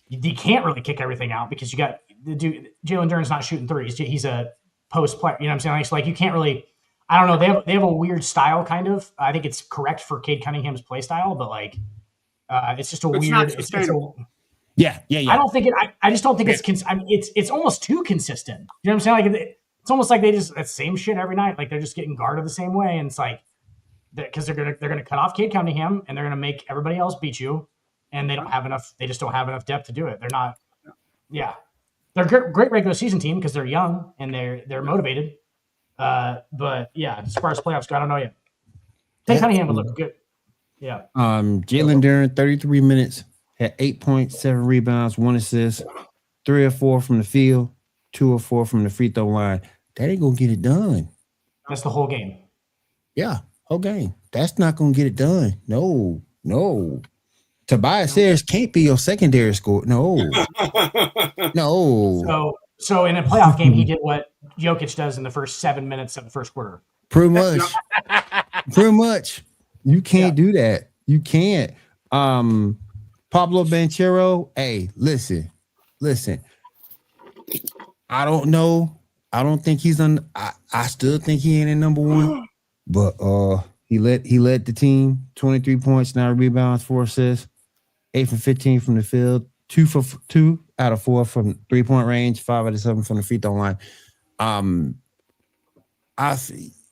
you can't really kick everything out because you got the dude. Jalen Duren's not shooting threes. He's a post player. You know what I'm saying? So like you can't really. I don't know. They have a weird style, kind of. I think it's correct for Cade Cunningham's play style, but like it's just a weird. Yeah. I don't think it. I just don't think it's almost too consistent. You know what I'm saying? Like it's almost like they just that same shit every night. Like they're just getting guarded the same way, and it's like because they're gonna cut off Cade Cunningham and they're gonna make everybody else beat you, and they don't have enough. They just don't have enough depth to do it. They're not. Yeah, they're a great regular season team because they're young and they're motivated. But yeah, as far as playoffs go, I don't know yet. Cade Cunningham would look good. Yeah. Jalen Duren, 33 minutes, had 8 points, 7 rebounds, 1 assist, 3 or 4 from the field, 2 or 4 from the free throw line. That ain't gonna get it done. That's the whole game. Yeah, whole game. That's not gonna get it done. No. Tobias Harris can't be your secondary score. No. So in a playoff game, he did what Jokic does in the first 7 minutes of the first quarter. Pretty much. You can't do that. You can't. Pablo Banchero. Hey, listen. I don't know. I don't think he's on. I still think he ain't in number one, but he led the team 23 points, 9 rebounds, 4 assists, 8 for 15 from the field, 2 out of 4 from 3-point range, 5 out of 7 from the free throw line.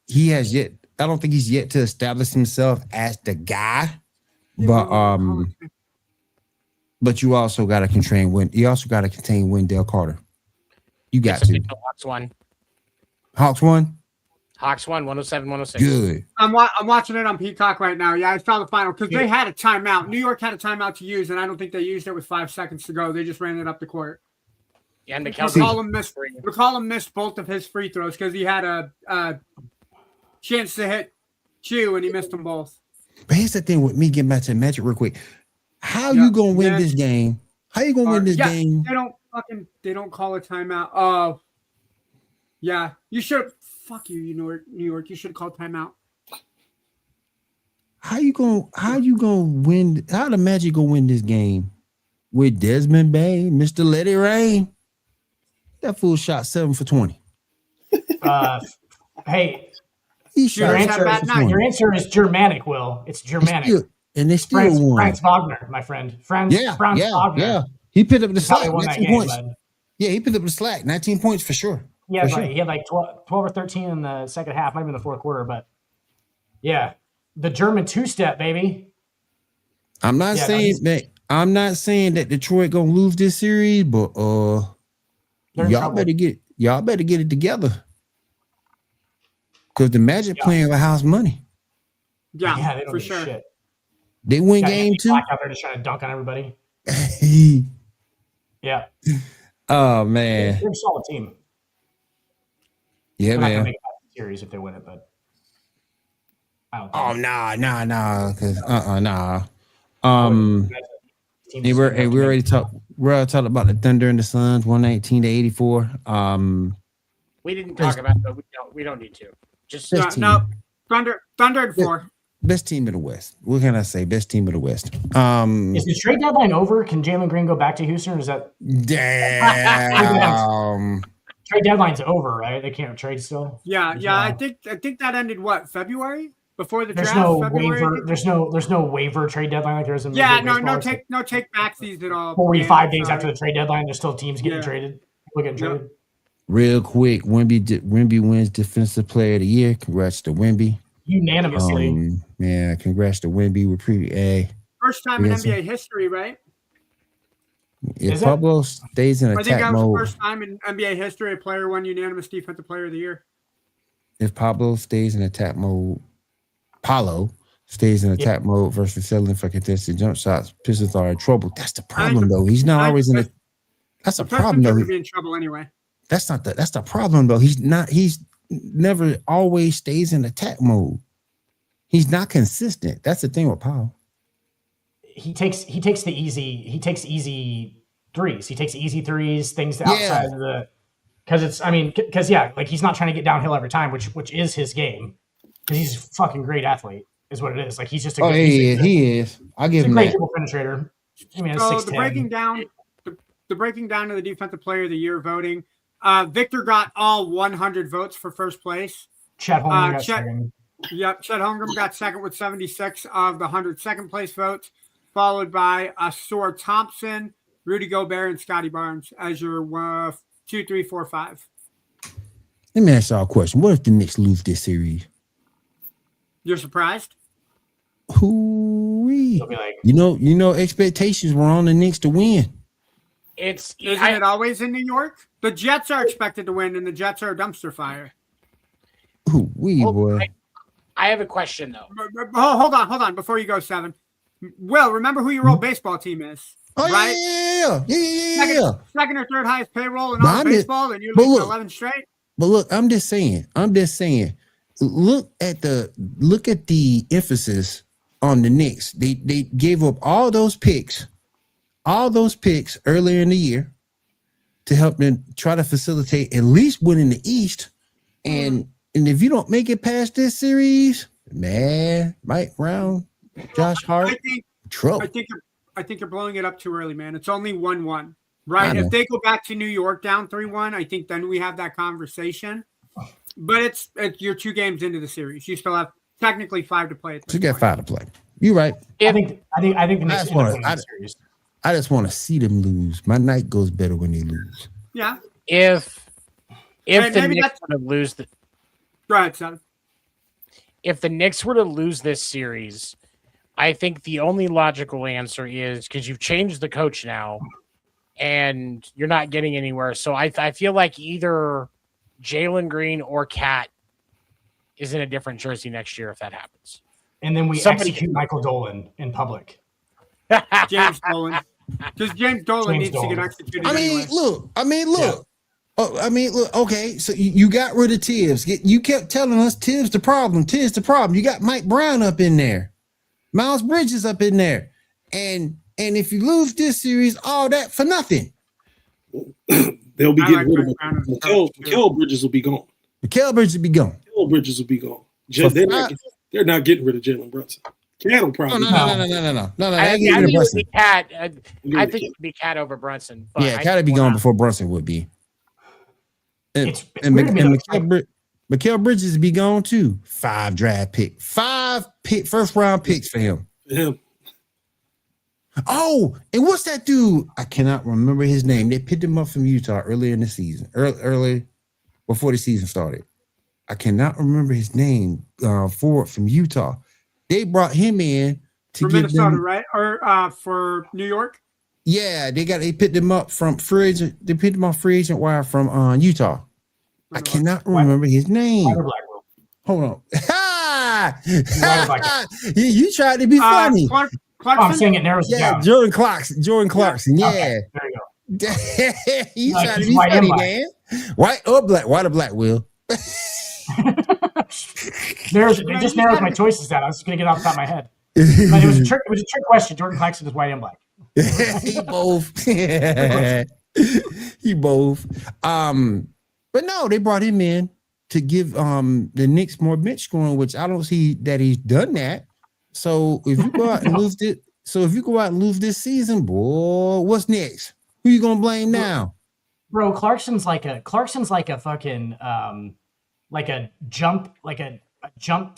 He has yet. I don't think he's yet to establish himself as the guy, but you also got to contain Wendell Carter. You got to. Hawks won. Hawks won. Hawks won 107-106. Good. I'm watching it on Peacock right now. Yeah, I saw the final because they had a timeout. New York had a timeout to use, and I don't think they used it with 5 seconds to go. They just ran it up the court. Yeah, and McCollum missed both of his free throws because he had a chance to hit Chew, and he missed them both. But here's the thing with me, getting back to the Magic real quick. How you gonna win this game? How you gonna win this game? They don't call a timeout. Oh, yeah. You should. Fuck you, New York. You should call timeout. How you gonna win? How the Magic gonna win this game with Desmond Bain, Mr. Let It Rain? That fool shot 7 for 20. Hey, your answer is Germanic, Will. It's Germanic. And they still won. Franz Wagner, my friend. Franz Wagner. Yeah. He picked up the slack. Won 19 points. Yeah, he picked up the slack. 19 points for sure. Yeah, he had like 12 or 13 in the second half, maybe in the fourth quarter. But yeah, the German two-step, baby. I'm not saying that Detroit gonna lose this series, but y'all better get it together. Because the Magic playing with house money. Yeah, they don't for do sure. Shit. They win game 2. Out there just trying to dunk on everybody. Yeah. Oh man, they're a solid team. Yeah, they're man. Not gonna make it out of the series if they win it, but I don't think. Oh nah. Cause nah. We already talked. We're already talking about the Thunder and the Suns, 119-84. We didn't talk about it, but we don't need to. Just Thunder and 4. Best team in the West. What can I say? Best team in the West. Is the trade deadline over? Can Jalen Green go back to Houston, or is that damn? Trade deadline's over, right? They can't trade still. Yeah. I think that ended February before the there's draft. No February, waiver. There's no waiver trade deadline like there is in no take backsies at all. 45 days after the trade deadline, there's still teams getting traded. People getting traded. Real quick, Wemby wins Defensive Player of the Year. Congrats to Wemby. Unanimously. Congrats to Wemby. We're pretty first time in NBA history, right? If Pablo stays in attack mode. I think that was the first time in NBA history a player won unanimous Defensive Player of the Year. If Pablo stays in attack mode, versus settling for contested jump shots, Pistons are in trouble. That's the problem, though. He's not always in it. That's the problem, though. Be in trouble anyway. That's the problem, though. He's never always stays in attack mode. He's not consistent. That's the thing with Powell. He takes easy threes. He takes easy threes, things outside of the because he's not trying to get downhill every time, which is his game. Because he's a fucking great athlete, is what it is. Like he's just a he is. I'll give him a great that. penetrator. I mean, so the breaking down of the Defensive Player of the Year voting. Victor got all 100 votes for first place. Chet Holmgren got second. Yep, Chet Holmgren got second with 76 of the 100 second place votes, followed by Asor Thompson, Rudy Gobert, and Scotty Barnes as your 2, 3, 4, 5. Let me ask y'all a question. What if the Knicks lose this series? You're surprised? Hoo-wee. You know, expectations were on the Knicks to win. Isn't it always in New York? The Jets are expected to win, and the Jets are a dumpster fire. Boy. I have a question, though. Hold on. Before you go, Seven. Will, remember who your old baseball team is, right? Yeah. Second or third highest payroll in all baseball, and you're losing 11 straight? But look, I'm just saying. Look at the emphasis on the Knicks. They gave up all those picks earlier in the year to help them try to facilitate at least winning the East. And if you don't make it past this series, man, Mike Brown, Josh Hart, trouble. I think you're blowing it up too early, man. It's only 1-1, right? If they go back to New York down 3-1, I think then we have that conversation. But it's you're 2 games into the series. You still have technically 5 to play. You got 5 to play. You're right. I think the Knicks end up winning the series. I just want to see them lose. My night goes better when they lose. Yeah. If the Knicks were to lose the Go ahead, Seth. If the Knicks were to lose this series, I think the only logical answer is because you've changed the coach now and you're not getting anywhere. So I feel like either Jalen Green or Cat is in a different jersey next year if that happens. And then we execute Michael Dolan in public. James Dolan. Because James Dolan needs to get executed. Look. Okay, so you got rid of Tibbs. You kept telling us Tibbs the problem. You got Mike Brown up in there. Miles Bridges up in there. And if you lose this series, all that for nothing. They'll be getting rid of him. Mikal Bridges will be gone. Mikal Bridges will be gone. Mikal Bridges will be gone. They're not getting rid of Jalen Brunson. Cat will probably. No. I think it would be Cat. I think it would be Cat over Brunson. But yeah, Cat would be gone before Brunson would be. And Mikal Bridges would be gone too. 5 draft pick, 5 first round picks for him. Oh, and what's that dude? I cannot remember his name. They picked him up from Utah earlier in the season, early before the season started. I cannot remember his name. Forward from Utah. They brought him in to for Minnesota, right? Or for New York? Yeah, they picked him up from free agent. They picked him off free agent wire from Utah. I cannot remember his name. Hold on. You tried to be funny. I'm saying it narrows it down. Jordan Clarkson. Yeah. Okay, there you go. You tried to be funny, man. White or black? White or black, Will? It just narrows my choices down. I was just gonna get off the top of my head. But it was a trick question. Jordan Clarkson is white and black. He both. He both. But no, they brought him in to give the Knicks more bench scoring, which I don't see that he's done that. So if you go out and lose this season, boy, what's next? Who you gonna blame now? Bro, Clarkson's like a fucking like a jump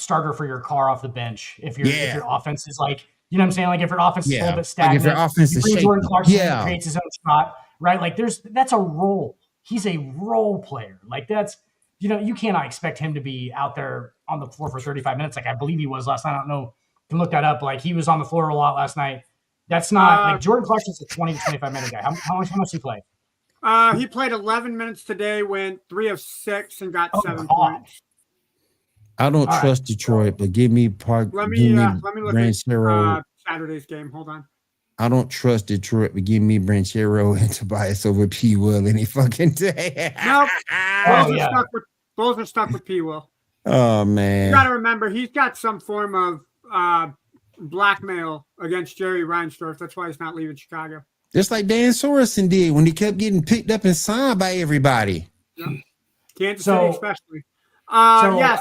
starter for your car off the bench. If your offense is like, you know what I'm saying? Like if your offense is a little bit stagnant, like if your offense is shaky. Jordan Clarkson creates his own shot, right? Like that's a role. He's a role player. Like that's, you cannot expect him to be out there on the floor for 35 minutes. Like I believe he was last night. I don't know. You can look that up. Like he was on the floor a lot last night. That's not like Jordan Clarkson's a 20 to 25 minute guy. How much did he play? He played 11 minutes today, went 3 of 6 and got 7 points. I don't trust Detroit, but give me Park. Let me look at Saturday's game. Hold on. I don't trust Detroit, but give me Branchero and Tobias over P. Will any fucking day. Nope. Both are stuck with P. Will. Oh man. You gotta remember he's got some form of blackmail against Jerry Reinsdorf. That's why he's not leaving Chicago. Just like Dan Sorensen did when he kept getting picked up and signed by everybody. Yeah. Kansas City especially. So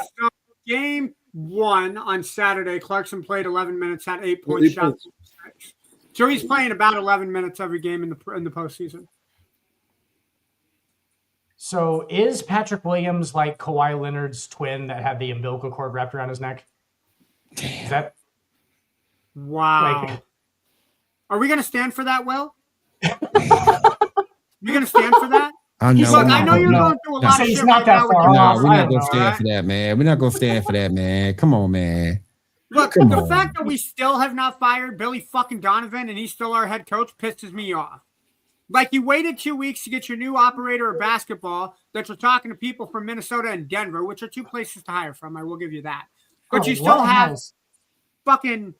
game 1 on Saturday, Clarkson played 11 minutes, had 8 points, shot 6. So he's playing about 11 minutes every game in the postseason. So is Patrick Williams like Kawhi Leonard's twin that had the umbilical cord wrapped around his neck? Damn. Is that wow? Are we going to stand for that, Will? You going to stand for that? I know. Look, I know you're going through a lot of shit right now. No, we're not going to stand for that, man. We're not going to stand for that, man. Come on, man. Look, the fact that we still have not fired Billy fucking Donovan and he's still our head coach pisses me off. Like, you waited 2 weeks to get your new operator of basketball that you're talking to people from Minnesota and Denver, which are 2 places to hire from. I will give you that. But you still have fucking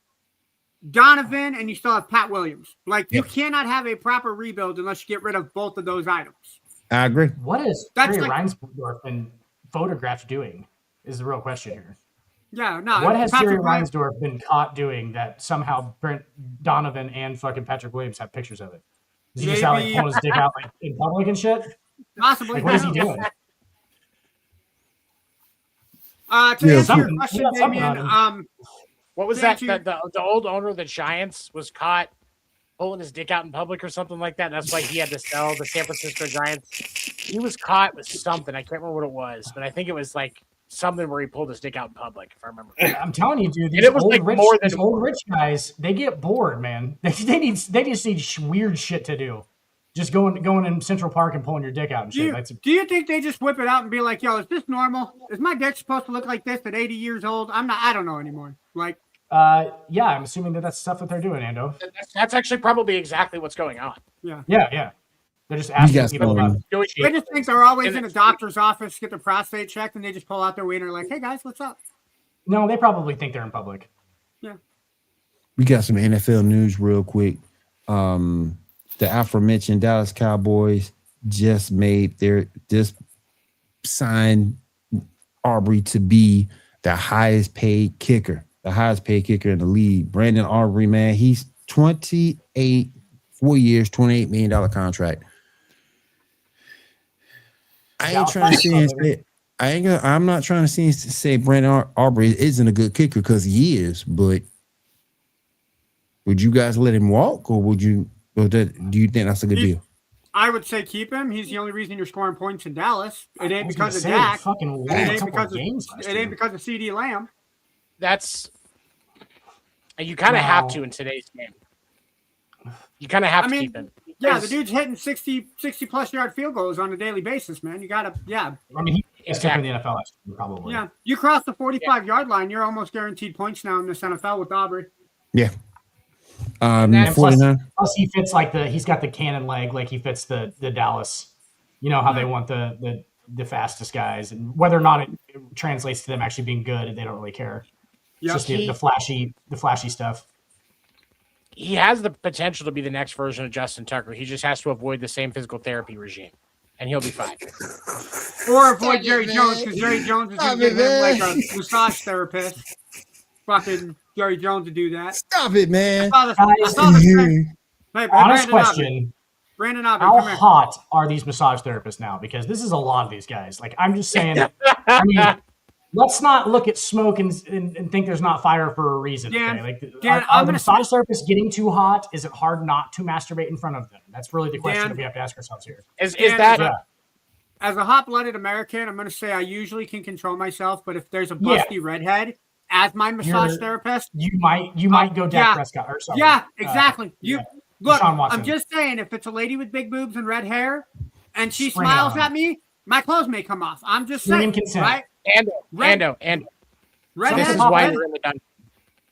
Donovan and you still have Pat Williams. Like, you cannot have a proper rebuild unless you get rid of both of those items. I agree. What is Jerry Reinsdorf been photographed doing is the real question here. Yeah, no. What has Jerry Reinsdorf been caught doing that somehow Brent Donovan and fucking Patrick Williams have pictures of it? Is he just out like pulling his dick out like in public and shit? Possibly. Like, what is he doing? To answer your question, Damien, what was that? The old owner of the Giants was caught pulling his dick out in public or something like that. That's why he had to sell the San Francisco Giants. He was caught with something. I can't remember what it was, but I think it was like something where he pulled his dick out in public, if I remember. I'm telling you, dude, these it was old, like rich, more than these old rich guys, they get bored, man. They just need weird shit to do. Just going in Central Park and pulling your dick out and shit. Do you think they just whip it out and be like, "Yo, is this normal? Is my dick supposed to look like this at 80 years old?" I don't know anymore. Like, yeah, I'm assuming that's stuff that they're doing, Ando. That's actually probably exactly what's going on. Yeah. They're just asking people about They just think they're always in a doctor's office to get their prostate checked, and they just pull out their wiener like, "Hey guys, what's up?" No, they probably think they're in public. Yeah. We got some NFL news real quick. The aforementioned Dallas Cowboys just signed Aubrey to be the highest paid kicker in the league. Brandon Aubrey, man, he's 28, 4 years, $28 million contract. I'm not trying to say Brandon Aubrey isn't a good kicker, because he is, but would you guys let him walk, or do you think that's a good deal? I would say keep him. He's the only reason you're scoring points in Dallas. It ain't because of Dak. It ain't because of CD Lamb. You kind of have to in today's game. You kind of have to keep him. Yeah, the dude's hitting 60 plus yard field goals on a daily basis, man. You gotta, I mean, he's in the NFL, probably. Yeah, you cross the 45-yard line, you're almost guaranteed points now in this NFL with Aubrey. Yeah. Plus he fits he's got the cannon leg, like he fits the Dallas. You know how they want the fastest guys, and whether or not it translates to them actually being good, they don't really care. It's just the flashy stuff. He has the potential to be the next version of Justin Tucker. He just has to avoid the same physical therapy regime, and he'll be fine. Or avoid Jerry Jones, because Jerry Jones is going to give him like a massage therapist. Fucking Jerry Jones to do that. Stop it, man. Honest question. Brandon Aubrey, how hot are these massage therapists now? Because this is a lot of these guys. Like, I'm just saying, I mean, let's not look at smoke and think there's not fire for a reason. Dan, okay? Dan, are the massage therapists getting too hot? Is it hard not to masturbate in front of them? That's really the question that we have to ask ourselves here. Is that as a hot-blooded American, I'm going to say I usually can control myself, but if there's a busty redhead as my massage therapist, you might go Dak Prescott or something. Yeah, exactly. Look, Deshaun I'm just saying, if it's a lady with big boobs and red hair, and she smiles at me, my clothes may come off. I'm just saying, right? Ando. This is why you're in the dungeon.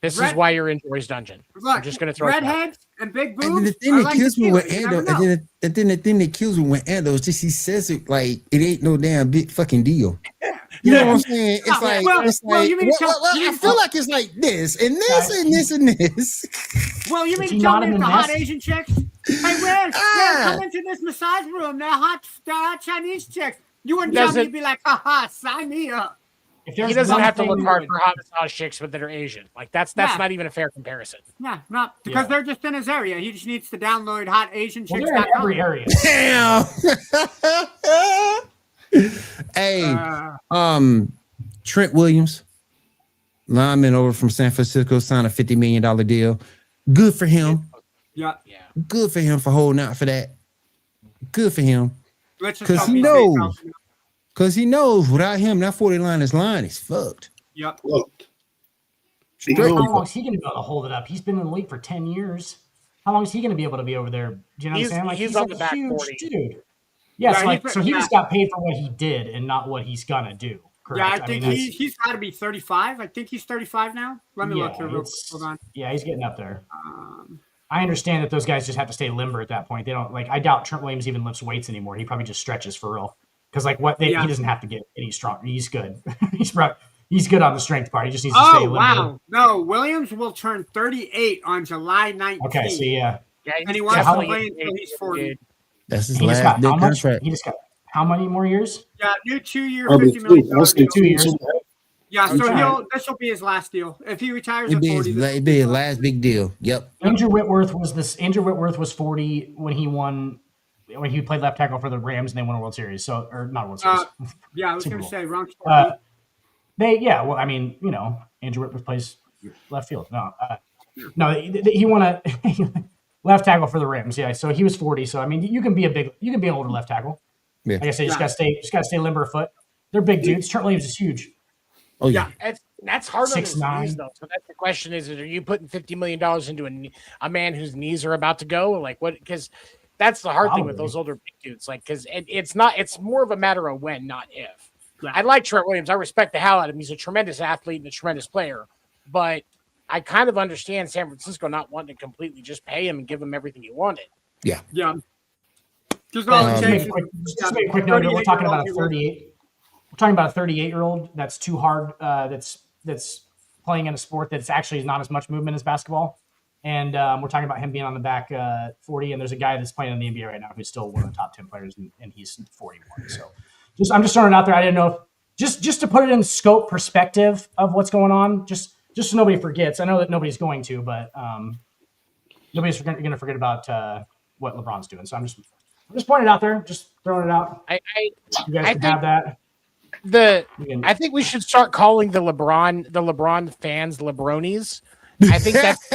This is why you're in Joy's dungeon. Look, I'm just going to throw redheads and big boobs. And the thing that kills me with Ando, and then the thing that kills me with Ando is just he says it like it ain't no damn big fucking deal. You know what I'm saying? It's I feel like it's like this and this and this and this. Well, you mean to tell me it's the hot Asian chicks? Hey, where come into this massage room? They're hot Chinese chicks. You wouldn't tell me to be like, haha, sign me up. He doesn't have to look hard for hot massage chicks, but that are Asian. Like that's not even a fair comparison. Yeah, not because they're just in his area. He just needs to download hot Asian chicks. They're in every area. Damn. Hey, Trent Williams, lineman over from San Francisco, signed a $50 million deal. Good for him. Yeah. Good for him for holding out for that. Good for him. Because he knows without him, that 40-liners line is fucked. Yep. How long is he going to be able to hold it up? He's been in the league for 10 years. How long is he going to be able to be over there? Do you know what I'm saying? Like, he's on the back huge 40. Dude. Yeah, so he just got paid for what he did and not what he's going to do. Correct? Yeah, I think he's got to be 35. I think he's 35 now. Let me look here real quick. Hold on. Yeah, he's getting up there. I understand that those guys just have to stay limber at that point. They don't I doubt Trent Williams even lifts weights anymore. He probably just stretches for real. Because he doesn't have to get any stronger. He's good. He's good on the strength part. He just needs to stay limber. Wow. No, Williams will turn 38 on July 19th. Okay, so and he wants to play until he's 40. That's his last big contract. He just got how many more years? Yeah, new 2-year, $50 million. 2 years. Yeah, so this will be his last deal. If he retires at 40, it'd be his last big deal. Yep. Andrew Whitworth was 40 when he played left tackle for the Rams and they won a World Series. So, or not a World Series. Yeah, I was going to say wrong sport. Andrew Whitworth plays left field. No, he won Left tackle for the Rams. Yeah. So he was 40. So I mean, you can be an older left tackle. Yeah. Like I said, you just gotta stay limber of foot. They're big dudes. Trent Williams is huge. Oh yeah. That's hard on his 6'9". knees, though. So that's the question: is are you putting $50 million into a man whose knees are about to go? Like what? Because that's the hard thing with those older big dudes. Like because it's more of a matter of when, not if. Yeah. I like Trent Williams. I respect the hell out of him. He's a tremendous athlete and a tremendous player. But I kind of understand San Francisco not wanting to completely just pay him and give him everything he wanted. Yeah. Yeah. Just make a quick note here. We're talking about a 38. We're talking about a 38-year-old that's too hard. That's playing in a sport that's actually not as much movement as basketball. And we're talking about him being on the back 40. And there's a guy that's playing in the NBA right now who's still one of the top 10 players, and he's 41. So I'm just throwing it out there. I didn't know if, just to put it in scope perspective of what's going on, just so nobody forgets. I know that nobody's going to, but nobody's going to forget about what LeBron's doing. So I'm just pointing it out there, just throwing it out. You guys can have that. I think we should start calling the LeBron fans LeBronies. I think that's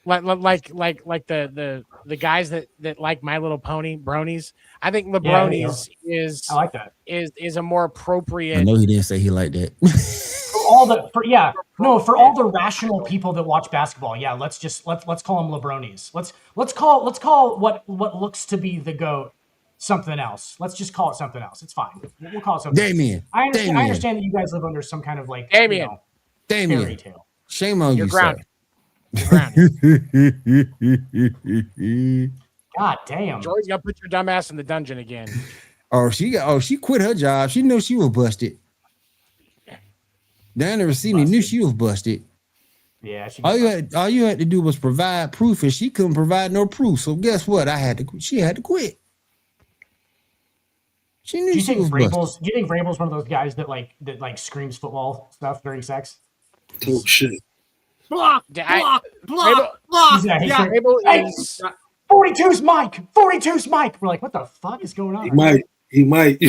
like the guys that like My Little Pony bronies. I think LeBronies I like that. is a more appropriate. I know he didn't say he liked that. For all the rational people that watch basketball, let's call them LeBronies. Let's call what looks to be the GOAT something else. Let's just call it something else. It's fine. We'll call it something. Damien. I understand that you guys live under some kind of like fairy tale. Shame on you, grounded. sir. God damn. Joy's gonna put your dumb ass in the dungeon again. She quit her job. She knew she was busted. Diana Rossini knew she was busted. Yeah. All you had to do was provide proof, and she couldn't provide no proof. So guess what? She had to quit. She knew she was busted. Do you think Vrabel's one of those guys that screams football stuff during sex? Oh shit! Block. Vrabel is 42's Mike. 42's Mike. We're like, what the fuck is going on? He might. He looks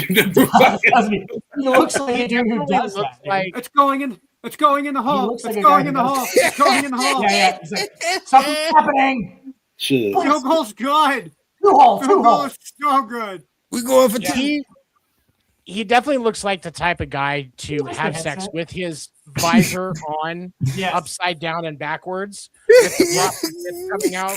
like a dude who does that. Like, It's going in the hole. It's going in the hole. It's going in the hole. Yeah. He's like, something's happening. Shit. Field goal's good. Two hole. Field goal is so good. We going for two. He definitely looks like the type of guy to have sex with his visor on, upside down and backwards, with the coming out.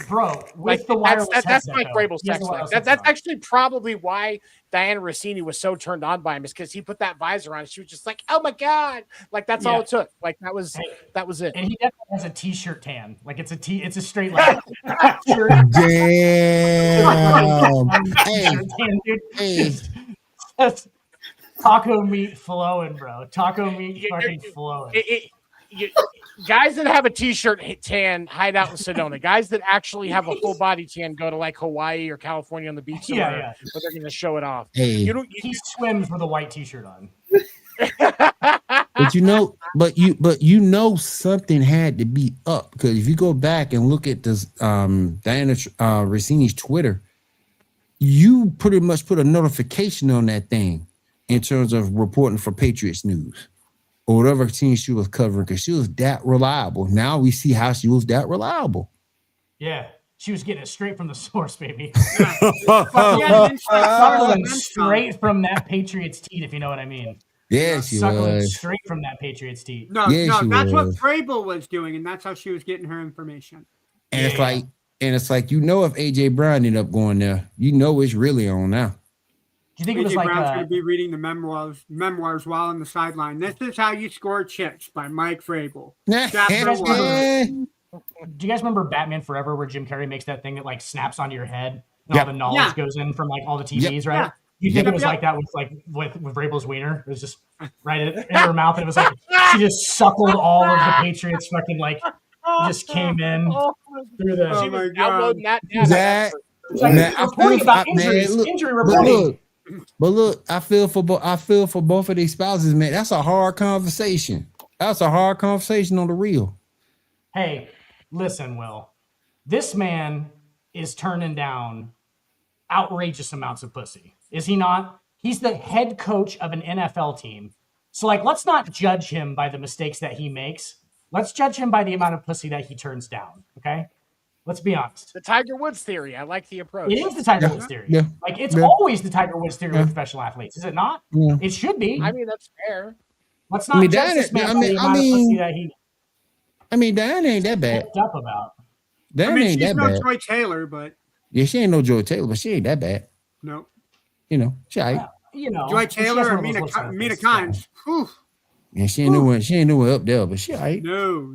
Bro, with the wireless that's Mike Vrabel's sex life. That's actually probably why Diana Rossini was so turned on by him, is because he put that visor on. She was just like, "Oh my god!" Like that's all it took. Like that was it. And he definitely has a t-shirt tan. Like it's a straight line. Damn. Hey. That's taco meat flowing, bro. Taco meat fucking flowing. Guys that have a t-shirt tan hide out in Sedona. Guys that actually have a full body tan go to like Hawaii or California on the beach somewhere, but they're going to show it off. Hey. He swims with a white t-shirt on. But you know something had to be up, because if you go back and look at this Diana Rossini's Twitter, you pretty much put a notification on that thing in terms of reporting for Patriots News or whatever team she was covering, because she was that reliable. Now we see how she was that reliable. Yeah, she was getting it straight from the source, baby. Straight from that Patriots teat, if you know what I mean. Yeah, she was. Straight from that Patriots teat. No, that's what Vrabel was doing, and that's how she was getting her information. And it's like, if AJ Brown ended up going there, it's really on now. Do you think AJ it was like Brown's going to be reading the memoirs while on the sideline? This is how you score chicks by Mike Vrabel. Do you guys remember Batman Forever, where Jim Carrey makes that thing that like snaps onto your head and all the knowledge goes in from like all the TVs, right? Yeah. You think it was like that with Vrabel's wiener? It was just right in her mouth, and it was like she just suckled all of the Patriots fucking like just came in through the. She was downloading that. Injury reporting. But look, I feel for both of these spouses, man. That's a hard conversation. That's a hard conversation on the real. Hey, listen, Will. This man is turning down outrageous amounts of pussy. Is he not? He's the head coach of an NFL team. So, let's not judge him by the mistakes that he makes. Let's judge him by the amount of pussy that he turns down. Okay, let's be honest. The Tiger Woods theory. I like the approach. It is the Tiger Woods theory. Like it's always the Tiger Woods theory with professional athletes, is it not? It should be. I mean, that's fair. Let's not judge this man by the amount of pussy that he. I mean, Diana ain't that bad. Up about. Diana ain't she's that no bad. Joy Taylor, but Yeah, she ain't no Joy Taylor, but she ain't that bad. no. You know, she ain't. Joy Taylor or Mina Kimes. Whew. Yeah, she ain't nowhere up there, but she ain't. No.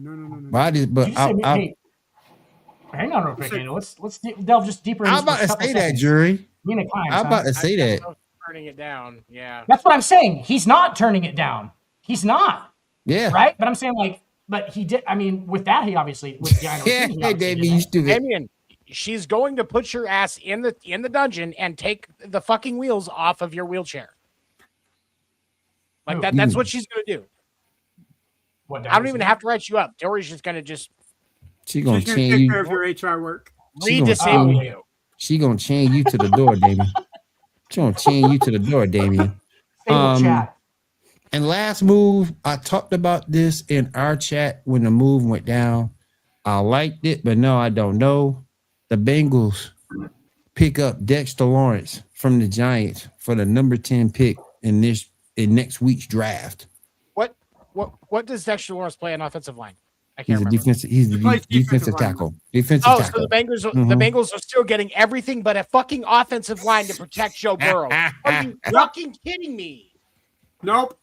Hang on real quick, Daniel. Let's delve just deeper into I'm about to say that, Jury. Mina Kimes, I'm about to say that. Turning it down. Yeah. That's what I'm saying. He's not turning it down. He's not. Yeah. Right? But I'm saying but he did. I mean, with that, he obviously with Diana. Yeah, David, you stupid. Damien, she's going to put your ass in the dungeon and take the fucking wheels off of your wheelchair. Like that. That's what she's going to do. I don't even have to write you up. Dory's just going to She's gonna take chain care of your HR work. Redisable you. She gonna chain you to the door, Damien. She gonna chain you to the door, Damien. And last move, I talked about this in our chat when the move went down. I liked it, but no, I don't know. The Bengals pick up Dexter Lawrence from the Giants for the number 10 pick in next week's draft. What does Dexter Lawrence play on offensive line? I He's can't remember. He's the defensive tackle. Defensive tackle. So the Bengals are still getting everything but a fucking offensive line to protect Joe Burrow. Are you fucking kidding me? Nope.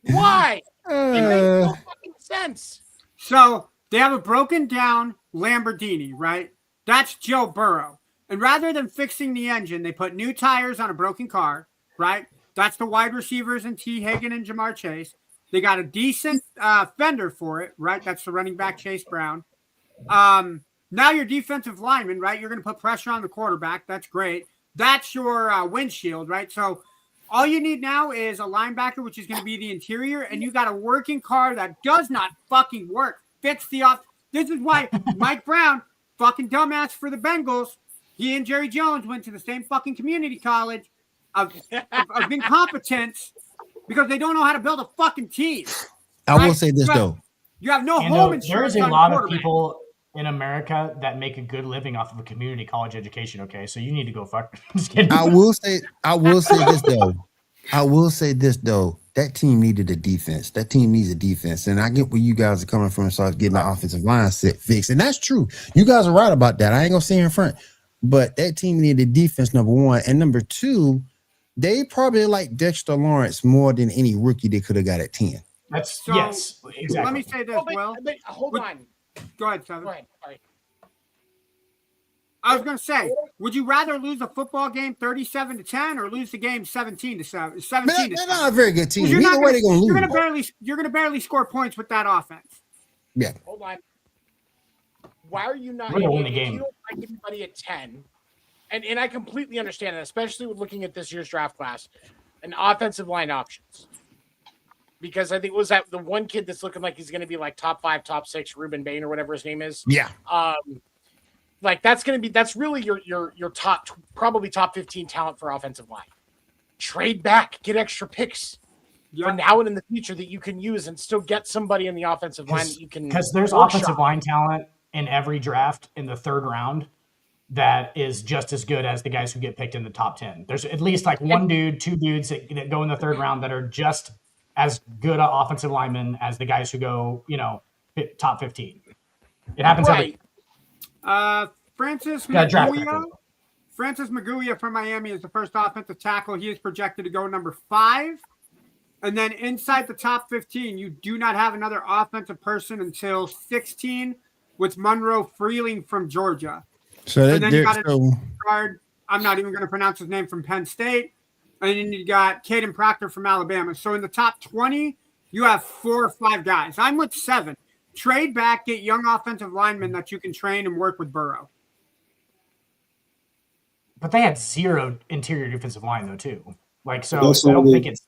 Why? It makes no fucking sense. So they have a broken down Lamborghini, right? That's Joe Burrow. And rather than fixing the engine, they put new tires on a broken car, right? That's the wide receivers and T. Hagen and Jamar Chase. They got a decent fender for it, right? That's the running back, Chase Brown. Now your defensive lineman, right? You're going to put pressure on the quarterback. That's great. That's your windshield, right? So all you need now is a linebacker, which is going to be the interior, and you got a working car that does not fucking work. Fix the off. This is why Mike Brown, fucking dumbass for the Bengals, he and Jerry Jones went to the same fucking community college of incompetence. Because they don't know how to build a fucking team. I will say this, though. You have no home insurance. There is a lot of people in America that make a good living off of a community college education, okay? So you need to go fuck. Just kidding. I will say this, though. That team needed a defense. That team needs a defense. And I get where you guys are coming from as far as getting the offensive line fixed. And that's true. You guys are right about that. I ain't going to say in front. But that team needed defense, number one. And number two, they probably like Dexter Lawrence more than any rookie they could have got at 10. Yes, exactly. Let me say this, hold on. Go ahead, Seven. Go ahead. Sorry. I was going to say, would you rather lose a football game 37-10 or lose the game 17-7? 17 They're not a very good team. Either way, they're going to lose. You're going to barely score points with that offense. Yeah. Hold on. Why are you not? We're gonna win the If game. you don't like anybody at 10, and I completely understand it, especially with looking at this year's draft class and offensive line options. Because I think was that the one kid that's looking like he's going to be like top 5, top 6, Ruben Bain or whatever his name is. Yeah. Like that's really your top, probably top 15 talent for offensive line. Trade back, get extra picks for now and in the future that you can use and still get somebody in the offensive line that you can. Because there's offensive line talent in every draft in the third round that is just as good as the guys who get picked in the top 10. There's at least like one dude, two dudes that go in the third round that are just as good an offensive linemen as the guys who go, top 15. It happens every. Francis Maguia from Miami is the first offensive tackle. He is projected to go number 5. And then inside the top 15, you do not have another offensive person until 16 with Monroe Freeling from Georgia. So and then you got a guard, I'm not even going to pronounce his name, from Penn State. And then you got Caden Proctor from Alabama. So in the top 20, you have 4 or 5 guys. I'm with 7. Trade back, get young offensive linemen that you can train and work with Burrow. But they had 0 interior defensive line, though, too. I don't think it's.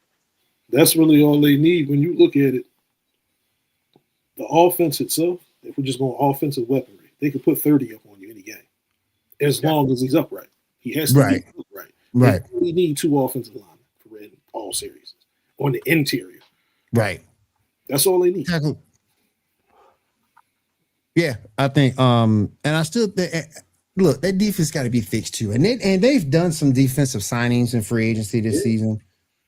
That's really all they need when you look at it. The offense itself, if we're just going offensive weaponry, they could put 30 up on you any game. As long as he's upright. He has to be upright. Right. We need 2 offensive linemen for all series on the interior. Right. That's all they need. Yeah, I think and I still look, that defense got to be fixed too. And they've done some defensive signings in free agency this season.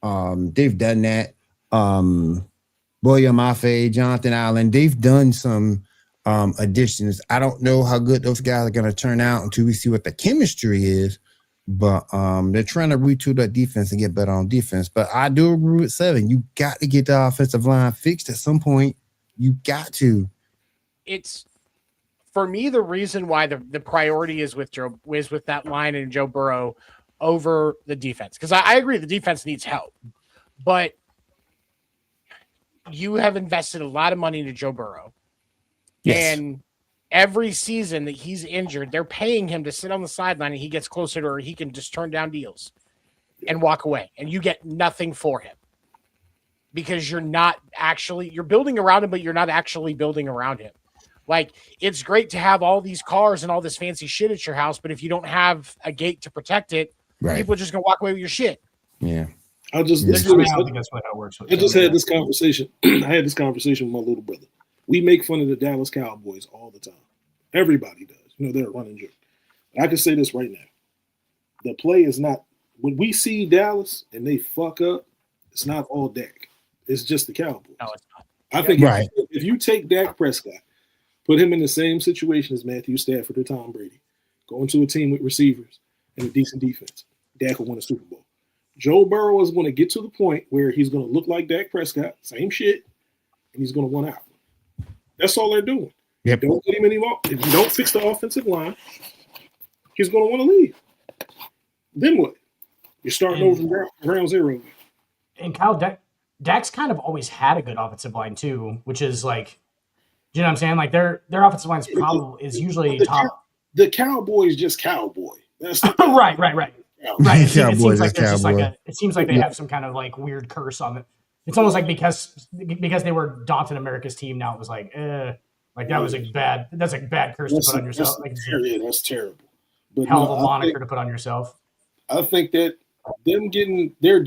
They've done that. William Mafe, Jonathan Allen, they've done some additions. I don't know how good those guys are going to turn out until we see what the chemistry is. But they're trying to retool that defense and get better on defense. But I do agree with Seven. You got to get the offensive line fixed at some point. You got to. It's for me the reason why the priority is with that line and Joe Burrow over the defense. Because I agree the defense needs help. But you have invested a lot of money into Joe Burrow. Yes. And every season that he's injured, they're paying him to sit on the sideline and he gets closer to her. He can just turn down deals and walk away. And you get nothing for him because you're building around him, but you're not actually building around him. Like, it's great to have all these cars and all this fancy shit at your house, but if you don't have a gate to protect it, people are just going to walk away with your shit. Yeah. I just had this conversation. I had this conversation with my little brother. We make fun of the Dallas Cowboys all the time. Everybody does. They're a running joke. I can say this right now. The play is not – when we see Dallas and they fuck up, it's not all Dak. It's just the Cowboys. No, it's not. I think if you take Dak Prescott, put him in the same situation as Matthew Stafford or Tom Brady, go into a team with receivers and a decent defense, Dak will win a Super Bowl. Joe Burrow is going to get to the point where he's going to look like Dak Prescott, same shit, and he's going to win out. That's all they're doing. Yep. Don't get him anymore. If you don't fix the offensive line, he's going to want to leave. Then what? You're starting over from ground zero. And Kyle, Dak's kind of always had a good offensive line too, which is like, you know what I'm saying? Like their offensive line is usually top. The Cowboys just cowboy. That's right. Cowboy. It seems like they have some kind of like weird curse on it. It's almost like because they were daunting America's team. Now it was like, that was that's a bad curse to put on yourself. That's terrible. But hell of a moniker to put on yourself. I think that them getting their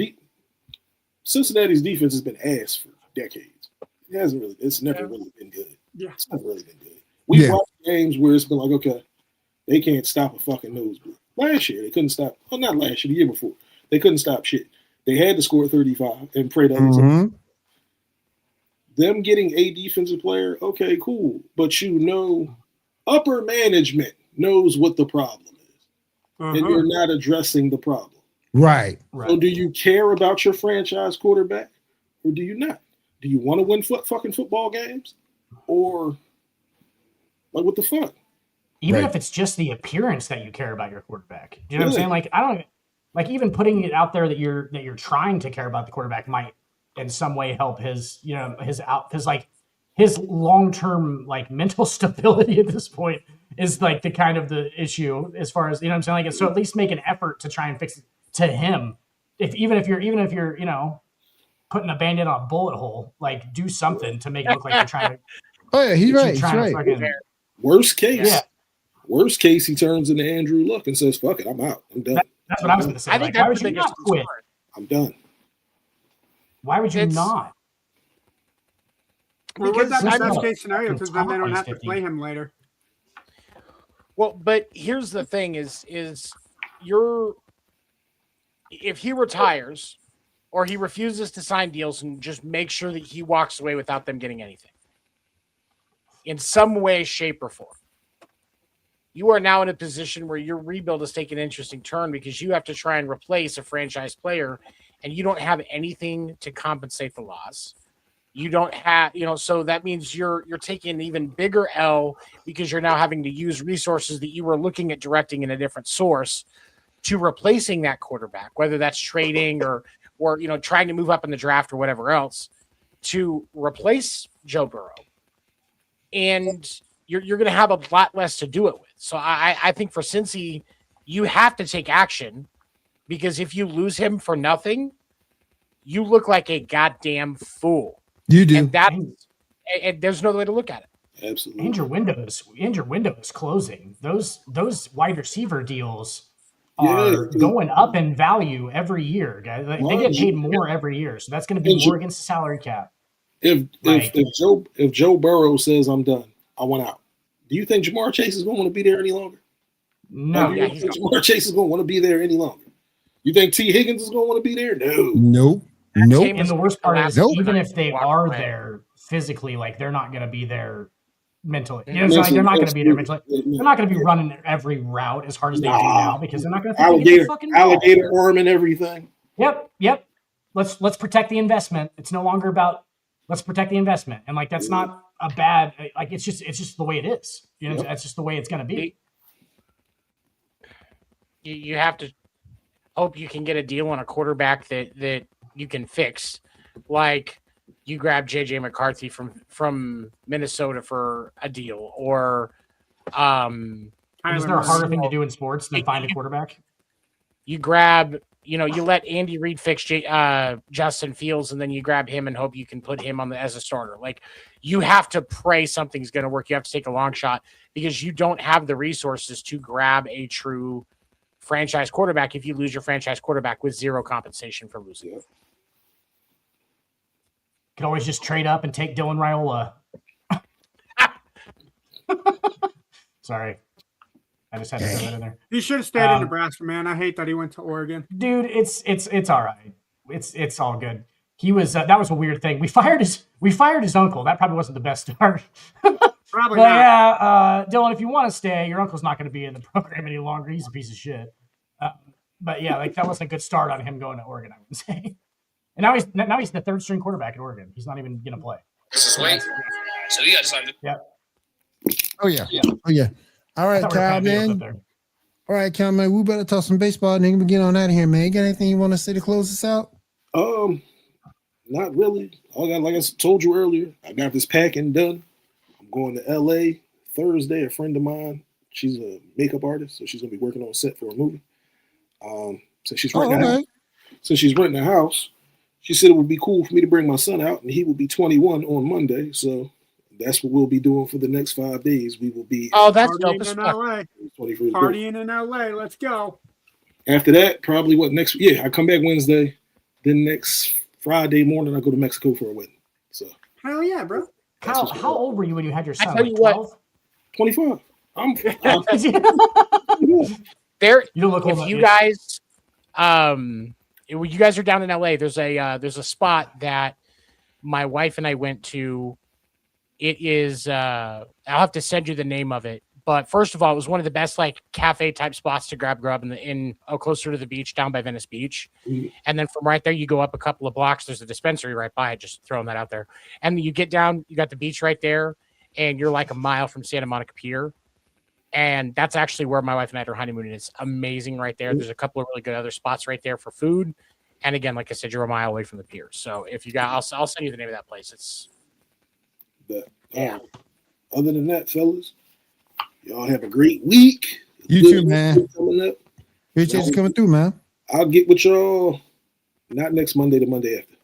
Cincinnati's defense has been ass for decades. It's never really been good. Yeah. It's never really been good. We've watched games where it's been like, okay, they can't stop a fucking nosebleed. Last year, they couldn't stop. Well, not last year, the year before. They couldn't stop shit. They had to score 35 and pray that them getting a defensive player, okay, cool. But upper management knows what the problem is. And you're not addressing the problem. Right. So do you care about your franchise quarterback or do you not? Do you want to win fucking football games? Or like what the fuck? Even if it's just the appearance that you care about your quarterback. You know what I'm saying? Like, I don't like even putting it out there that you're trying to care about the quarterback might in some way help his long-term like mental stability at this point is like the kind of the issue as far as, you know what I'm saying? Like, so at least make an effort to try and fix it to him. Even if you're, putting a Band-Aid on a bullet hole, like do something to make it look like you're trying to. Oh yeah, he's right. He's right. Worst case, he turns into Andrew Luck and says, "Fuck it, I'm out. I'm done." That's what I was going to say. I think why that's would you not quit? I'm done. Why would you not? Well, what's that best case scenario? Because then they don't have to play him later. Well, but here's the thing: if he retires or he refuses to sign deals, and just make sure that he walks away without them getting anything in some way, shape, or form. You are now in a position where your rebuild has taken an interesting turn because you have to try and replace a franchise player and you don't have anything to compensate the loss. You don't have, so that means you're taking an even bigger L because you're now having to use resources that you were looking at directing in a different source to replacing that quarterback, whether that's trading or trying to move up in the draft or whatever else to replace Joe Burrow. And you're going to have a lot less to do it with. So I think for Cincy, you have to take action because if you lose him for nothing, you look like a goddamn fool. You do. And there's no other way to look at it. Absolutely. And your window is closing. Those wide receiver deals are going up in value every year, guys. They get paid more every year. So that's going to be more against the salary cap. If Joe Burrow says I'm done, I want out. Do you think Jamar Chase is going to want to be there any longer? No, do you think Jamar Chase is going to want to be there any longer? You think T. Higgins is going to want to be there? No. Nope. And the worst part is, Nope. even if they are there physically, like they're not going to be there mentally. You know, it's like they're not going to be there mentally. They're not going to be running every route as hard as they do now because they're not going to alligator arm and everything. Yep. Let's protect the investment. It's no longer about let's protect the investment, and like that's not a bad. Like it's just the way it is. You know, that's just the way it's going to be. You have to hope you can get a deal on a quarterback that you can fix, like you grab JJ McCarthy from Minnesota for a deal, or is there a harder thing to do in sports than find a quarterback? You grab, you let Andy Reid fix Justin Fields, and then you grab him and hope you can put him as a starter. Like, you have to pray something's going to work. You have to take a long shot because you don't have the resources to grab a true franchise quarterback if you lose your franchise quarterback with zero compensation for losing. You could always just trade up and take Dylan Raiola. Sorry. I just had to throw that in there. He should have stayed in Nebraska, man. I hate that he went to Oregon. Dude, it's all right. It's all good. He was that was a weird thing. We fired his uncle. That probably wasn't the best start. Probably but not. Yeah, Dylan, if you want to stay, your uncle's not going to be in the program any longer. He's a piece of shit. But yeah, like that wasn't a good start on him going to Oregon, I would say. And now he's the third string quarterback at Oregon. He's not even going to play. This is Wayne. So you got something. Yeah. Oh yeah. All right, Kyle, man. All right, Kyle, man. We better talk some baseball, and then we get on out of here, man. You got anything you want to say to close this out? Not really. Like I told you earlier, I got this packing done. I'm going to LA Thursday. A friend of mine, she's a makeup artist, so she's gonna be working on set for a movie. So she's renting a house. So she's renting a house. She said it would be cool for me to bring my son out, and he will be 21 on Monday. So that's what we'll be doing for the next 5 days. We will be that's dope in LA. Partying in LA. Let's go. After that, probably next? Yeah, I come back Wednesday. Then next Friday morning, I go to Mexico for a wedding. So hell yeah, bro. How old were you when you had your son? I tell you what, 25. I'm there. You don't look if you guys, when you guys are down in LA, there's a spot that my wife and I went to. It is I'll have to send you the name of it. But first of all, it was one of the best like cafe type spots to grab grub closer to the beach down by Venice Beach. Mm-hmm. And then from right there, you go up a couple of blocks. There's a dispensary right by it. Just throwing that out there. And you get down, you got the beach right there, and you're like a mile from Santa Monica Pier. And that's actually where my wife and I had our honeymoon. It's amazing right there. There's a couple of really good other spots right there for food. And again, like I said, you're a mile away from the pier. So if you got, I'll send you the name of that place. It's Other than that, fellas, y'all have a great week. You too, man. Appreciate you coming through, man. I'll get with y'all not next Monday, the Monday after.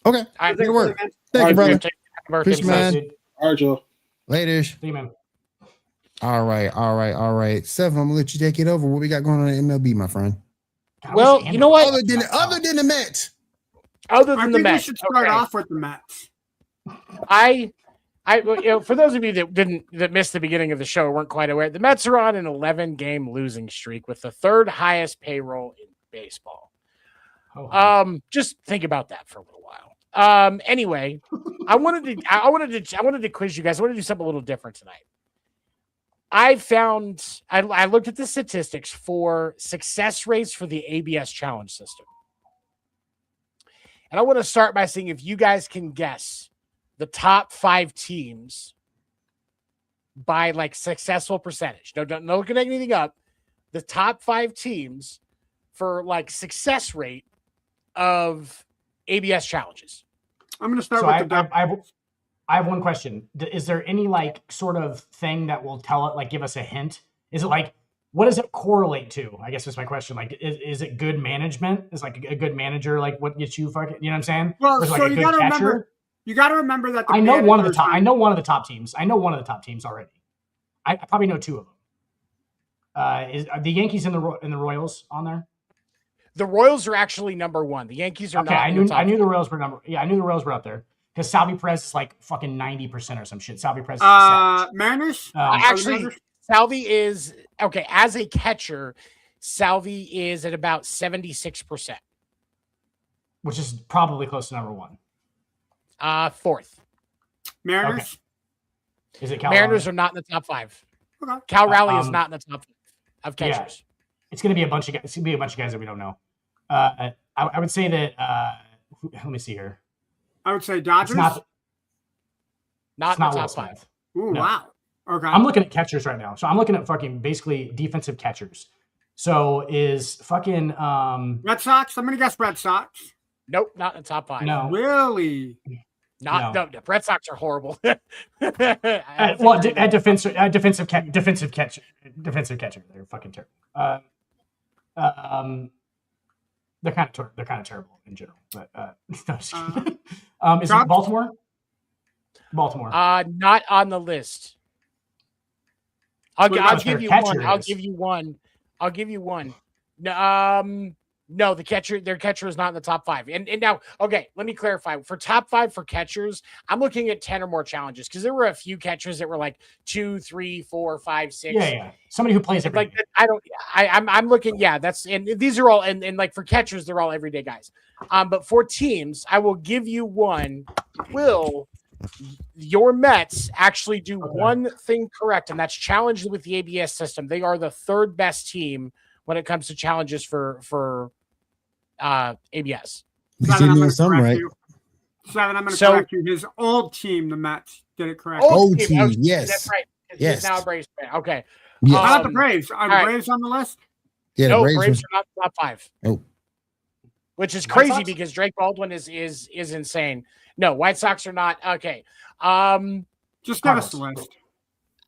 Okay. All right, good work. Thank you, brother. Appreciate, man. All right, y'all. Later. See you, man. All right. Seven, I'm gonna let you take it over. What we got going on in MLB, my friend? Well, you know what? Other than the Mets. Other than the Mets. We should start off with the Mets. For those of you that missed the beginning of the show, weren't quite aware, the Mets are on an 11-game losing streak with the third highest payroll in baseball. Just think about that for a little while. Anyway, I wanted to quiz you guys. I want to do something a little different tonight. I looked at the statistics for success rates for the ABS challenge system. And I want to start by seeing if you guys can guess the top 5 teams by like successful percentage. No, don't looking at anything up. The top 5 teams for like success rate of ABS challenges. I'm going to start with I have one question. Is there any like sort of thing that will tell it, like give us a hint? Is it like, what does it correlate to? I guess that's my question. Like, is it good management? Is like a good manager like what gets you fucking, you know what I'm saying? Well, so you got to remember that I know one of the top teams. I know one of the top teams already. I probably know 2 of them. Are the Yankees and the Royals on there? The Royals are actually number 1. The Yankees are not. I knew the Royals were I knew the Royals were up there. because Salvi Perez is like fucking 90% or some shit. Salvi Perez is Mariners? Actually, Salvi is okay as a catcher. Salvi is at about 76%, which is probably close to number one. Fourth. Mariners. Okay. Is it Cal Mariners Raleigh? are not in the top 5. Okay. Cal Raleigh is not in the top 5 of catchers. Yeah. It's gonna be a bunch of guys. It's gonna be a bunch of guys that we don't know. I would say that. Let me see here. I would say Dodgers. It's not in the top 5. Ooh, no. Wow. Okay. I'm looking at catchers right now. So I'm looking at fucking basically defensive catchers. So is fucking Red Sox? I'm gonna guess Red Sox. Nope, not in the top 5. No. Really? No. The Red Sox are horrible. At defensive catcher. They're fucking terrible. They're kind of terrible in general. But is it Baltimore? Baltimore. Not on the list. I'll give you one. I'll give you one. No, their catcher is not in the top 5. And now, okay, let me clarify. For top 5 for catchers, I'm looking at 10 or more challenges because there were a few catchers that were like 2, 3, 4, 5, 6. Yeah. Somebody who plays every day. I'm looking, that's and these are all and like for catchers, they're all everyday guys. But for teams, I will give you one. Will your Mets actually do one thing correct, and that's challenged with the ABS system? They are the 3rd best team when it comes to challenges for ABS. Seven, I'm going to correct you. Correct you. His old team, the Mets, did it correct. Old team, yes. That's right. Yes. He's now a Braves fan. Okay. Yes. How about the Braves? Are the Braves on the list? Yeah, no, Braves are not in the top 5. Oh. Which is crazy because Drake Baldwin is insane. No, White Sox are not. Okay. Just give us the list.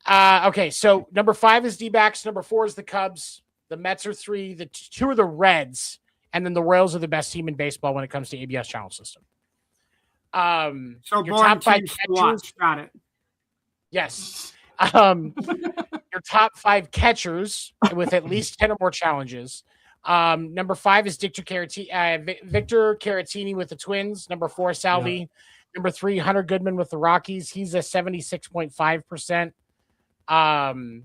Okay, so number 5 is D-backs. Number 4 is the Cubs. The Mets are 3. The 2 are the Reds. And then the Royals are the best team in baseball when it comes to ABS challenge system. So your top 5 catchers. Got it. Yes. Your top 5 catchers with at least 10 or more challenges. Number 5 is Victor Caratini with the Twins. Number 4, Salvi. Yeah. Number 3, Hunter Goodman with the Rockies. He's a 76.5%.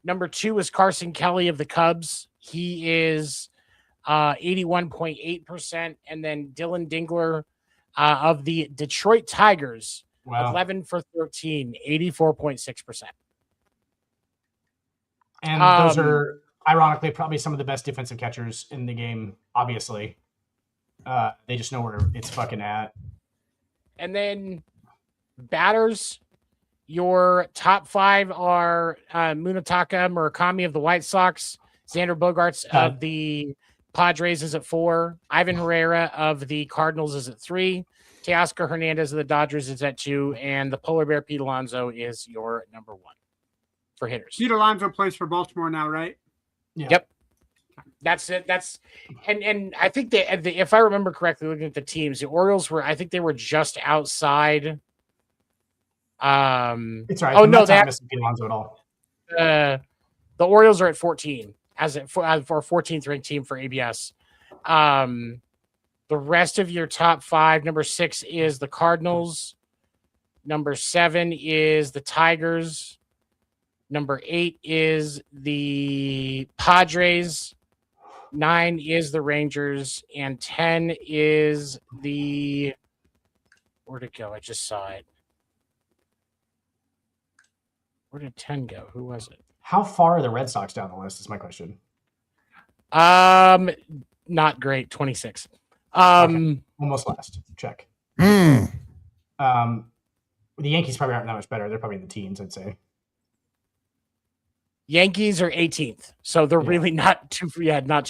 Number 2 is Carson Kelly of the Cubs. He is 81.8%. And then Dylan Dingler of the Detroit Tigers, 11 for 13, 84.6%. And those are, ironically, probably some of the best defensive catchers in the game, obviously. They just know where it's fucking at. And then batters, your top 5 are Munetaka Murakami of the White Sox, Xander Bogaerts of the Padres is at 4, Ivan Herrera of the Cardinals is at 3, Teoscar Hernandez of the Dodgers is at 2, and the Polar Bear Pete Alonso is your number 1 for hitters. Pete Alonso plays for Baltimore now, right? Yeah. Yep. That's it. And I think if I remember correctly, looking at the teams, the Orioles I think they were just outside. It's right. Oh no, they missed Pete Alonso at all. The Orioles are at 14 for a 14th ranked team for ABS. The rest of your top 5, number 6 is the Cardinals. Number 7 is the Tigers. Number 8 is the Padres. 9 is the Rangers. And 10 is the... Where'd it go? I just saw it. Where did 10 go? Who was it? How far are the Red Sox down the list is my question. Not great. 26. Okay. Almost last. Check. The Yankees probably aren't that much better. They're probably in the teens, I'd say. Yankees are 18th, so they're really not too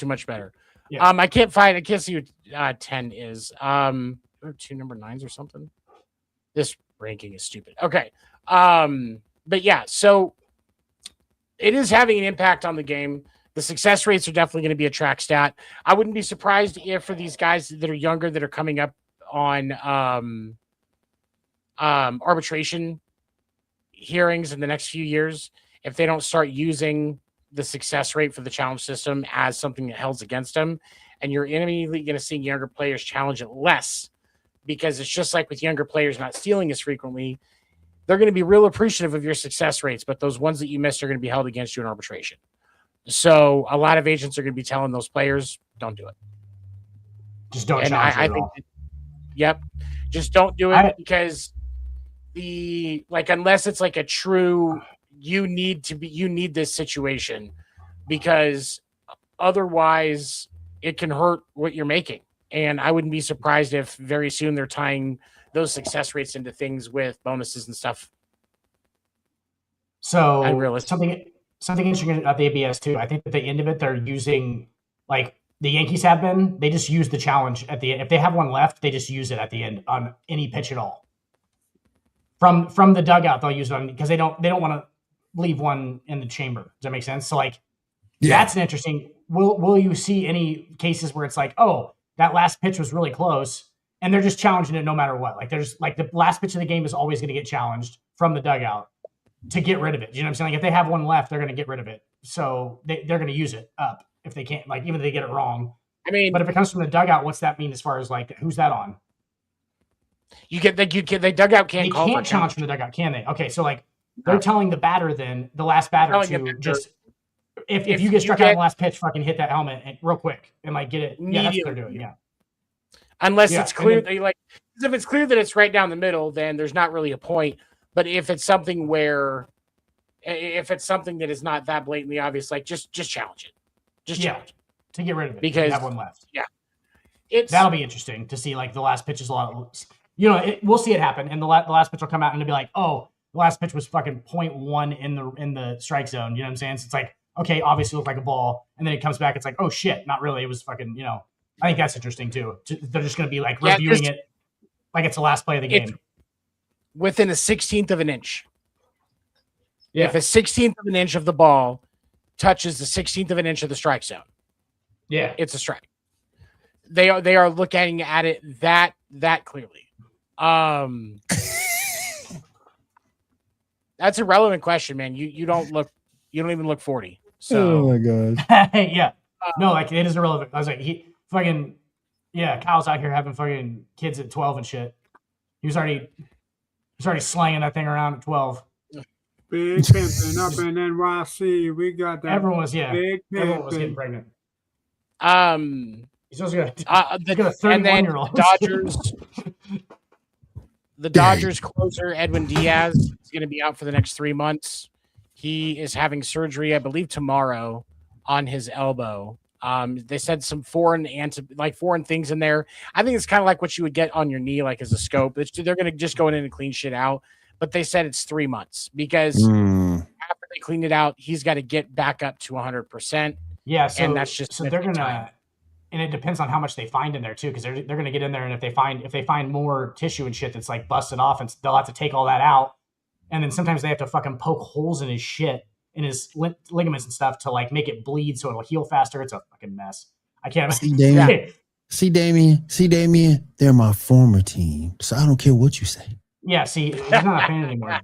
much better. Yeah. I can't see what 10 is. Are 2 number 9s or something. This ranking is stupid. Okay. But yeah, so it is having an impact on the game. The success rates are definitely going to be a track stat. I wouldn't be surprised if for these guys that are younger that are coming up on arbitration hearings in the next few years, if they don't start using the success rate for the challenge system as something that holds against them, and you're immediately going to see younger players challenge it less because it's just like with younger players not stealing as frequently. They're going to be real appreciative of your success rates, but those ones that you missed are going to be held against you in arbitration. So a lot of agents are going to be telling those players, don't do it. Just don't and challenge I it at think all. Yep. Just don't do it because unless it's like a true, you need this situation, because otherwise it can hurt what you're making. And I wouldn't be surprised if very soon they're tying those success rates into things with bonuses and stuff. So something interesting about the ABS too. I think at the end of it, they're using, like the Yankees have been. They just use the challenge at the end. If they have one left, they just use it at the end on any pitch at all. From the dugout, they'll use it on, because they don't want to leave one in the chamber. Does that make sense? So that's an interesting. Will you see any cases where it's like, oh, that last pitch was really close, and they're just challenging it no matter what? Like there's like the last pitch of the game is always going to get challenged from the dugout to get rid of it. You know what I'm saying? Like if they have one left, they're going to get rid of it. So they're going to use it up if they can't, like even if they get it wrong. I mean, but if it comes from the dugout, what's that mean as far as like who's that on? The dugout can't call. They can't challenge from the dugout, can they? Okay, so like they're telling the batter, then the last batter, to just if you get struck out on the last pitch, fucking hit that helmet and real quick and like get it. Yeah, that's what they're doing. Yeah. Unless it's clear that if it's clear that it's right down the middle, then there's not really a point. But if it's something that is not that blatantly obvious, like just challenge it. Just challenge it. To get rid of it. Because you have one left. Yeah. That'll be interesting to see, like the last pitch is a lot. We'll see it happen, and the last pitch will come out and it'll be like, oh, the last pitch was fucking 0.1 in the strike zone. You know what I'm saying? So it's like, okay, obviously it looked like a ball, and then it comes back, it's like, oh shit, not really. It was fucking, I think that's interesting too. They're just going to be like reviewing it like it's the last play of the game. Within a 16th of an inch. Yeah. If a 16th of an inch of the ball touches the 16th of an inch of the strike zone, it's a strike. They are looking at it that clearly. That's a relevant question, man. You don't even look 40. So oh my gosh. Yeah. No, like it is irrelevant. I was like, Kyle's out here having fucking kids at 12 and shit. He was already slanging that thing around at 12. Big pimping up in NYC. We got that. Everyone was getting pregnant. He's also got a 31-year-old. The Dodgers closer, Edwin Diaz, is going to be out for the next 3 months. He is having surgery, I believe, tomorrow on his elbow. They said some foreign things in there. I think it's kind of like what you would get on your knee, like as a scope. They're going to just go in and clean shit out. But they said it's 3 months because after they clean it out, he's got to get back up to 100%. Yeah, so and that's just so they're gonna, and it depends on how much they find in there too, because they're gonna get in there, and if they find more tissue and shit that's like busted off, and they'll have to take all that out, and then sometimes they have to fucking poke holes in his shit, in his ligaments and stuff to like make it bleed so it'll heal faster. It's a fucking mess. I can't see Damien. They're my former team, so I don't care what you say. Yeah, see, he's not a fan anymore.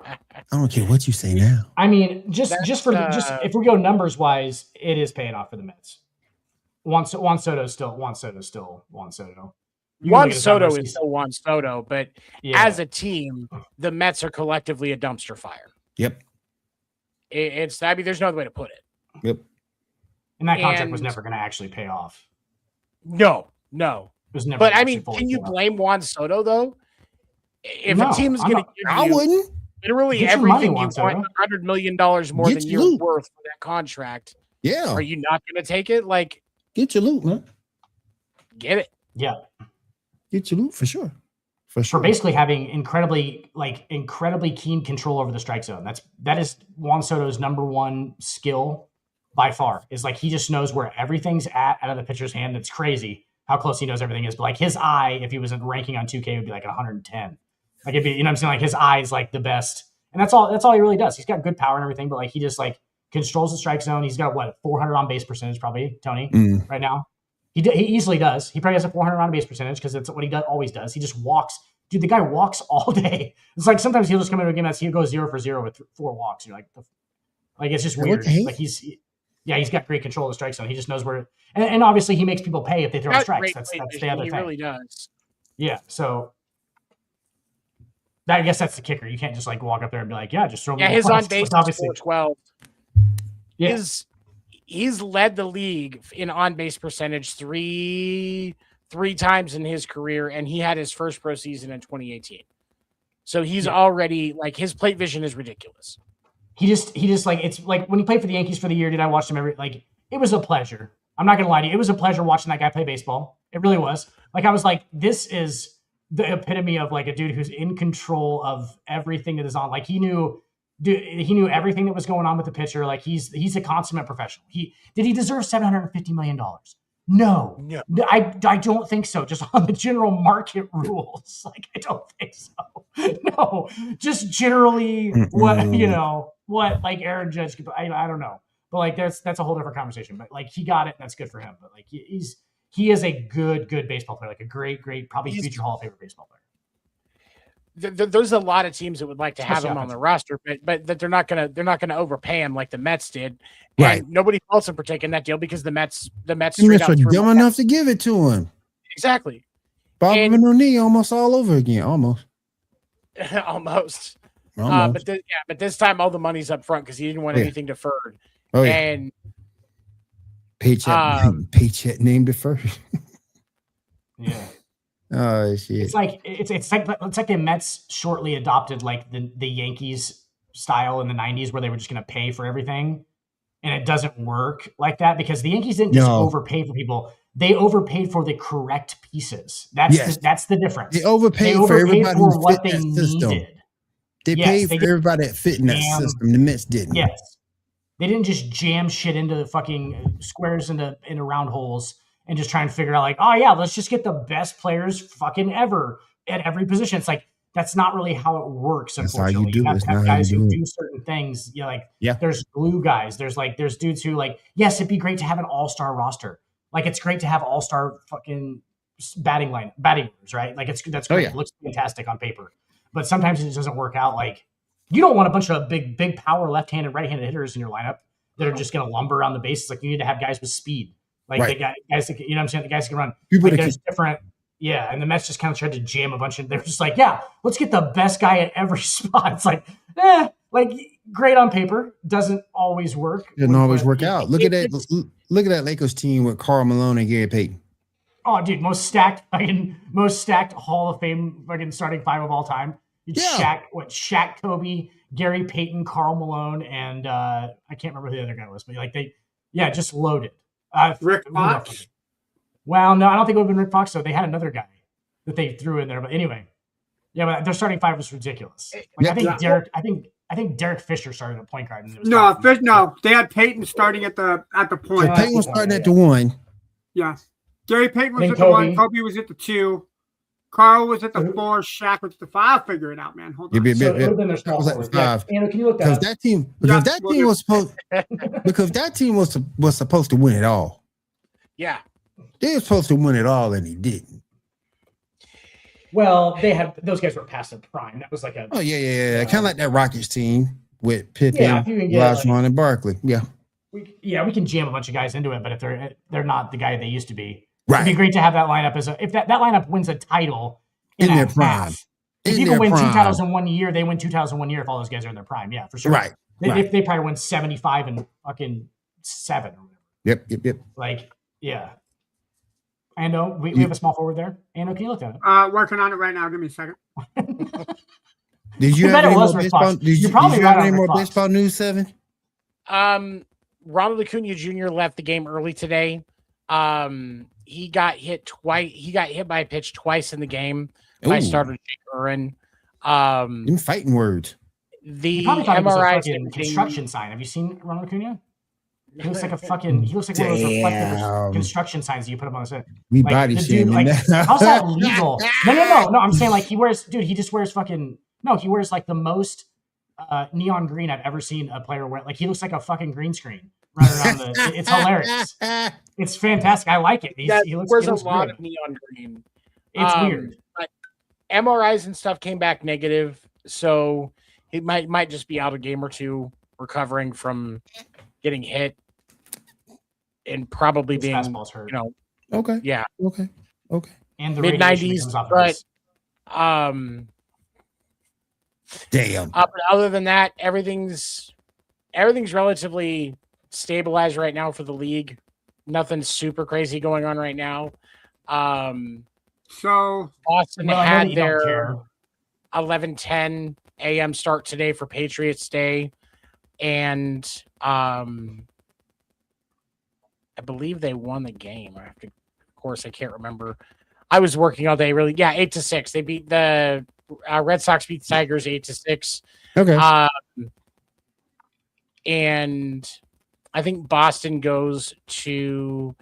I don't care what you say now. I mean, just if we go numbers wise, it is paying off for the Mets. Juan Soto is still Juan Soto. Juan Soto is still Juan Soto, but as a team, the Mets are collectively a dumpster fire. Yep. There's no other way to put it. Yep. And that contract was never going to actually pay off. No. It was never. But I mean, can you blame Juan Soto though? If a team is going to give you, I wouldn't. Literally everything you want, $100 million more than you're worth for that contract. Yeah. Are you not going to take it? Like, get your loot, man. Get it. Yeah. Get your loot for sure. For basically having incredibly keen control over the strike zone. That is Juan Soto's number one skill by far. Is like he just knows where everything's at out of the pitcher's hand. It's crazy how close he knows everything is. But like his eye, if he was ranking on 2K, would be like 110. Like it'd be, you know what I'm saying? Like his eye is like the best. And that's all he really does. He's got good power and everything, but like he just like controls the strike zone. He's got 400 on base percentage probably, Tony, right now. He easily does. He probably has a 400 on base percentage because that's what he always does. He just walks. Dude, the guy walks all day. It's like sometimes he'll just come into a game that's he goes 0 for 0 with 4 walks. You're like it's just weird. Like he's got great control of the strike zone. He just knows where. And obviously he makes people pay if they throw strikes. That's the other thing. He really does. Yeah, so I guess that's the kicker. You can't just like walk up there and be like, yeah, just throw me. Yeah, his on base like, is 412. Yeah. He's led the league in on base percentage three times in his career, and he had his first pro season in 2018. So he's already like his plate vision is ridiculous. He just like it's like when he played for the Yankees for the year, dude. I watched him it was a pleasure. I'm not gonna lie to you, it was a pleasure watching that guy play baseball. It really was. Like I was like, this is the epitome of like a dude who's in control of everything that is on. Like he knew everything that was going on with the pitcher. Like he's a consummate professional. Did he deserve $750 million? No, I don't think so. Just on the general market rules, like I don't think so. No, just generally what like Aaron Judge could. I don't know, but like that's a whole different conversation. But like he got it, and that's good for him. But like he is a good baseball player, like a great probably future Hall of Famer baseball player. There's a lot of teams that would like to have him on the roster, but that they're not gonna overpay him like the Mets did. Right. And nobody faults him for taking that deal because the Mets The Mets are dumb enough to give it to him. Exactly. Bob and Rooney almost all over again. Almost. But this time all the money's up front because he didn't want anything deferred. Oh yeah. And paycheck named it first. Yeah. Oh shit! It's like the Mets shortly adopted like the Yankees style in the 90s where they were just going to pay for everything, and it doesn't work like that because the Yankees didn't just overpay for people; they overpaid for the correct pieces. That's the difference. They overpaid for everybody for who what fit they that system. needed. They paid for everybody that fit in that system. The Mets didn't. Yes, they didn't just jam shit into the fucking squares into round holes. And just try and figure out like, oh yeah, let's just get the best players fucking ever at every position. It's like, that's not really how it works. Unfortunately, you have to have guys who do certain things. There's glue guys. There's dudes who like, yes, it'd be great to have an all-star roster. Like it's great to have all-star fucking batting orders, right? Like that's great. Oh, yeah. It looks fantastic on paper, but sometimes it just doesn't work out. Like you don't want a bunch of big power left-handed, right-handed hitters in your lineup that are just going to lumber on the bases. Like you need to have guys with speed. Like the guys that, you know what I'm saying? The guys that can run. There's different. Yeah. And the Mets just kind of tried to jam a bunch of, they're just like, yeah, let's get the best guy at every spot. It's like, great on paper. Doesn't always work. Doesn't always work out. Look at that Lakers team with Karl Malone and Gary Payton. Oh, dude, most stacked Hall of Fame fucking starting five of all time. Shaq, Kobe, Gary Payton, Karl Malone, and I can't remember who the other guy was, but just loaded. Rick Fox? Well, no, I don't think it would have been Rick Fox. So they had another guy that they threw in there. But anyway, but their starting five was ridiculous. I think Derek Fisher started at point guard. They had Peyton starting at the point. So Peyton was starting at the one. Yeah, Gary Payton was at the one. Kobe was at the two. Carl was at the 4. Shaq was at the 5. I'll figure it out, man. Hold on. So it would have been their small forward. Anna, can you look that up? Because that team was supposed to win it all. Yeah. They were supposed to win it all, and he didn't. Well, those guys were past their prime. That was like a kind of like that Rockets team with Pippen, Olajuwon, and Barkley. Yeah. We can jam a bunch of guys into it, but if they're not the guy they used to be. Right. It'd be great to have that lineup if that lineup wins a title in their prime. If you can win 2 titles in 1 year, they win 2 titles in 1 year if all those guys are in their prime. Yeah, for sure. Right. They probably win 75 and fucking 7 or whatever. Yep. Like, yeah. Ando, we have a small forward there. Ando, can you look at it? Working on it right now. Give me a second. Did you have any more baseball? Did you have any more baseball news, Seven? Ronald Acuna Jr. left the game early today. He got hit twice. He got hit by a pitch twice in the game by starter Jake Urin. In fighting words. The MRI construction sign. Have you seen Ronald Acuna? He looks like a fucking. He looks like one of those reflective construction signs that you put up on the set. Me body shaming. How's that legal? No. I'm saying like he wears. Dude, he just wears fucking. No, he wears like the most neon green I've ever seen a player wear. Like he looks like a fucking green screen running around the. It's hilarious. It's fantastic. I like it. He wears a lot of neon green. It's weird. But MRIs and stuff came back negative, so he might just be out a game or two recovering from getting hit. And probably being, hurt. Okay. Yeah. Okay. and the mid-90s, but damn. but other than that, everything's relatively stabilized right now for the league. Nothing super crazy going on right now. So Boston well, had their 11:10 a.m. start today for Patriots Day, and I believe they won the game. Of course, I can't remember. I was working all day. Really, yeah, 8-6. They beat the Red Sox. Beat the Tigers 8-6. Okay. And I think Boston goes to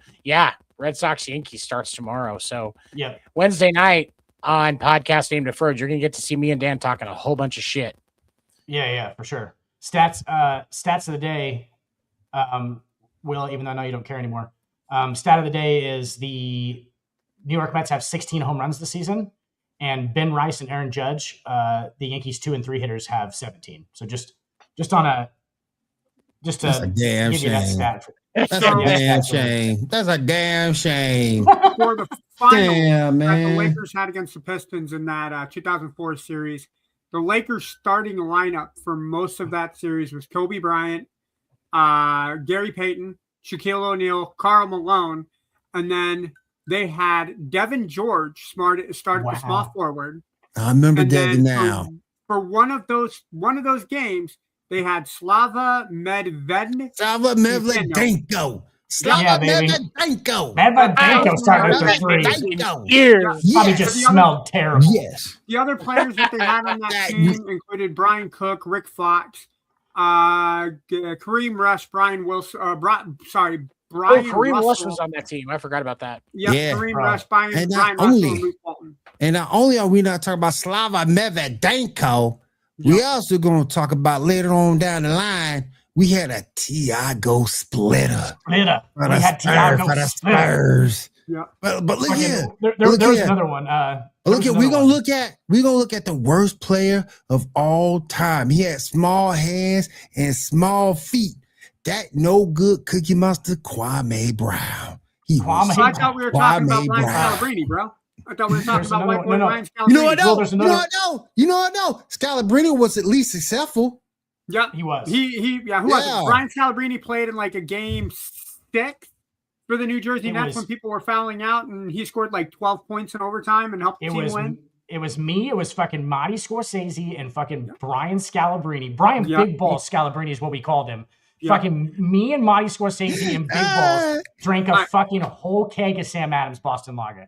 Red Sox Yankees starts tomorrow. So yeah, Wednesday night on Podcast Name Deferred, you're gonna get to see me and Dan talking a whole bunch of shit. Yeah, for sure. Stats of the day. Will, even though I know you don't care anymore. Stat of the day is the New York Mets have 16 home runs this season, and Ben Rice and Aaron Judge, the Yankees 2 and 3 hitters, have 17. So just to That's a damn give you that shame. stat. That's a damn shame. That's a damn shame. For the final Damn, that the man. Lakers had against the Pistons in that 2004 series, the Lakers starting lineup for most of that series was Kobe Bryant, Gary Payton, Shaquille O'Neal, Karl Malone, and then they had Devin George started the small forward. I remember And Devin then now. For one of those games, they had Slava Medvedenko. Slava Medvedenko. Slava Medvedenko. Medvedenko started for free. Years. Probably just smelled terrible. Yes. The other players that they had on that team included Brian Cook, Rick Fox, Kareem Rush, Brian Wilson. Brian Kareem Russell. Rush was on that team. I forgot about that. Yeah, Kareem Rush, Brian Russell, and Luke Walton. And not only are we not talking about Slava Medvedenko, we also going to talk about later on down the line. We had a Tiago splitter. We had Tiago for the Splitter. Spurs. Yeah. But look here. There was another one. Look here. We're gonna look at the worst player of all time. He had small hands and small feet. That no good Cookie Monster, Kwame Brown. I thought we were talking about Ryan Scalabrine, bro. I thought we were talking about white boy Ryan Scalabrine. You know what? No. Scalabrine was at least successful. Yeah, he was. Who was it? Ryan Scalabrine played in like a game 6 for the New Jersey Nets when people were fouling out, and he scored like 12 points in overtime and helped the team win. It was me. It was fucking Marty Scorsese and fucking Brian Scalabrine. Brian Big Ball Scalabrine is what we called him. Fucking me and Marty Scorsese and Big Balls drank a fucking whole keg of Sam Adams Boston Lager.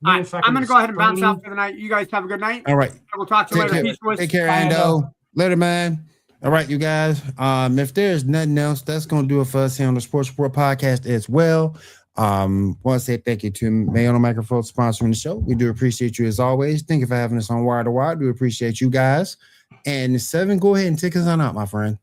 I'm going to go ahead and bounce out for the night. You guys have a good night. All right. We'll talk to you later. Peace, boys. Take care, Ando. Later, man. All right, you guys. If there's nothing else, that's going to do it for us here on the Sports Report podcast as well. Want to say thank you to Man on Microphone sponsoring the show. We do appreciate you as always. Thank you for having us on Wire to Wire. We appreciate you guys. And 7, go ahead and take us on out, my friend.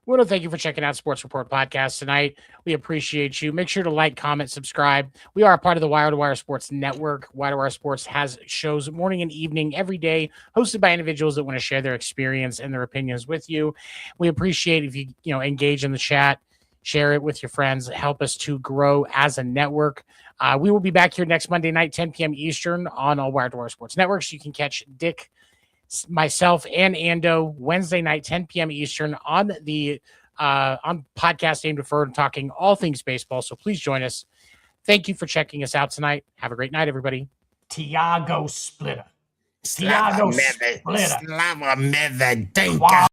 We want to thank you for checking out Sports Report Podcast tonight. We appreciate you. Make sure to like, comment, subscribe. We are a part of the Wire to Wire Sports Network. Wire to Wire Sports has shows morning and evening every day, hosted by individuals that want to share their experience and their opinions with you. We appreciate if you engage in the chat, share it with your friends, help us to grow as a network. We will be back here next Monday night, 10 p.m. Eastern on all Wire to Wire Sports Networks. You can catch Dick, myself, and Ando Wednesday night, 10 p.m. Eastern on the on Podcast Name Deferred, talking all things baseball. So please join us. Thank you for checking us out tonight. Have a great night, everybody. Tiago Splitter. Slava Tiago Splitter. Medvedenko.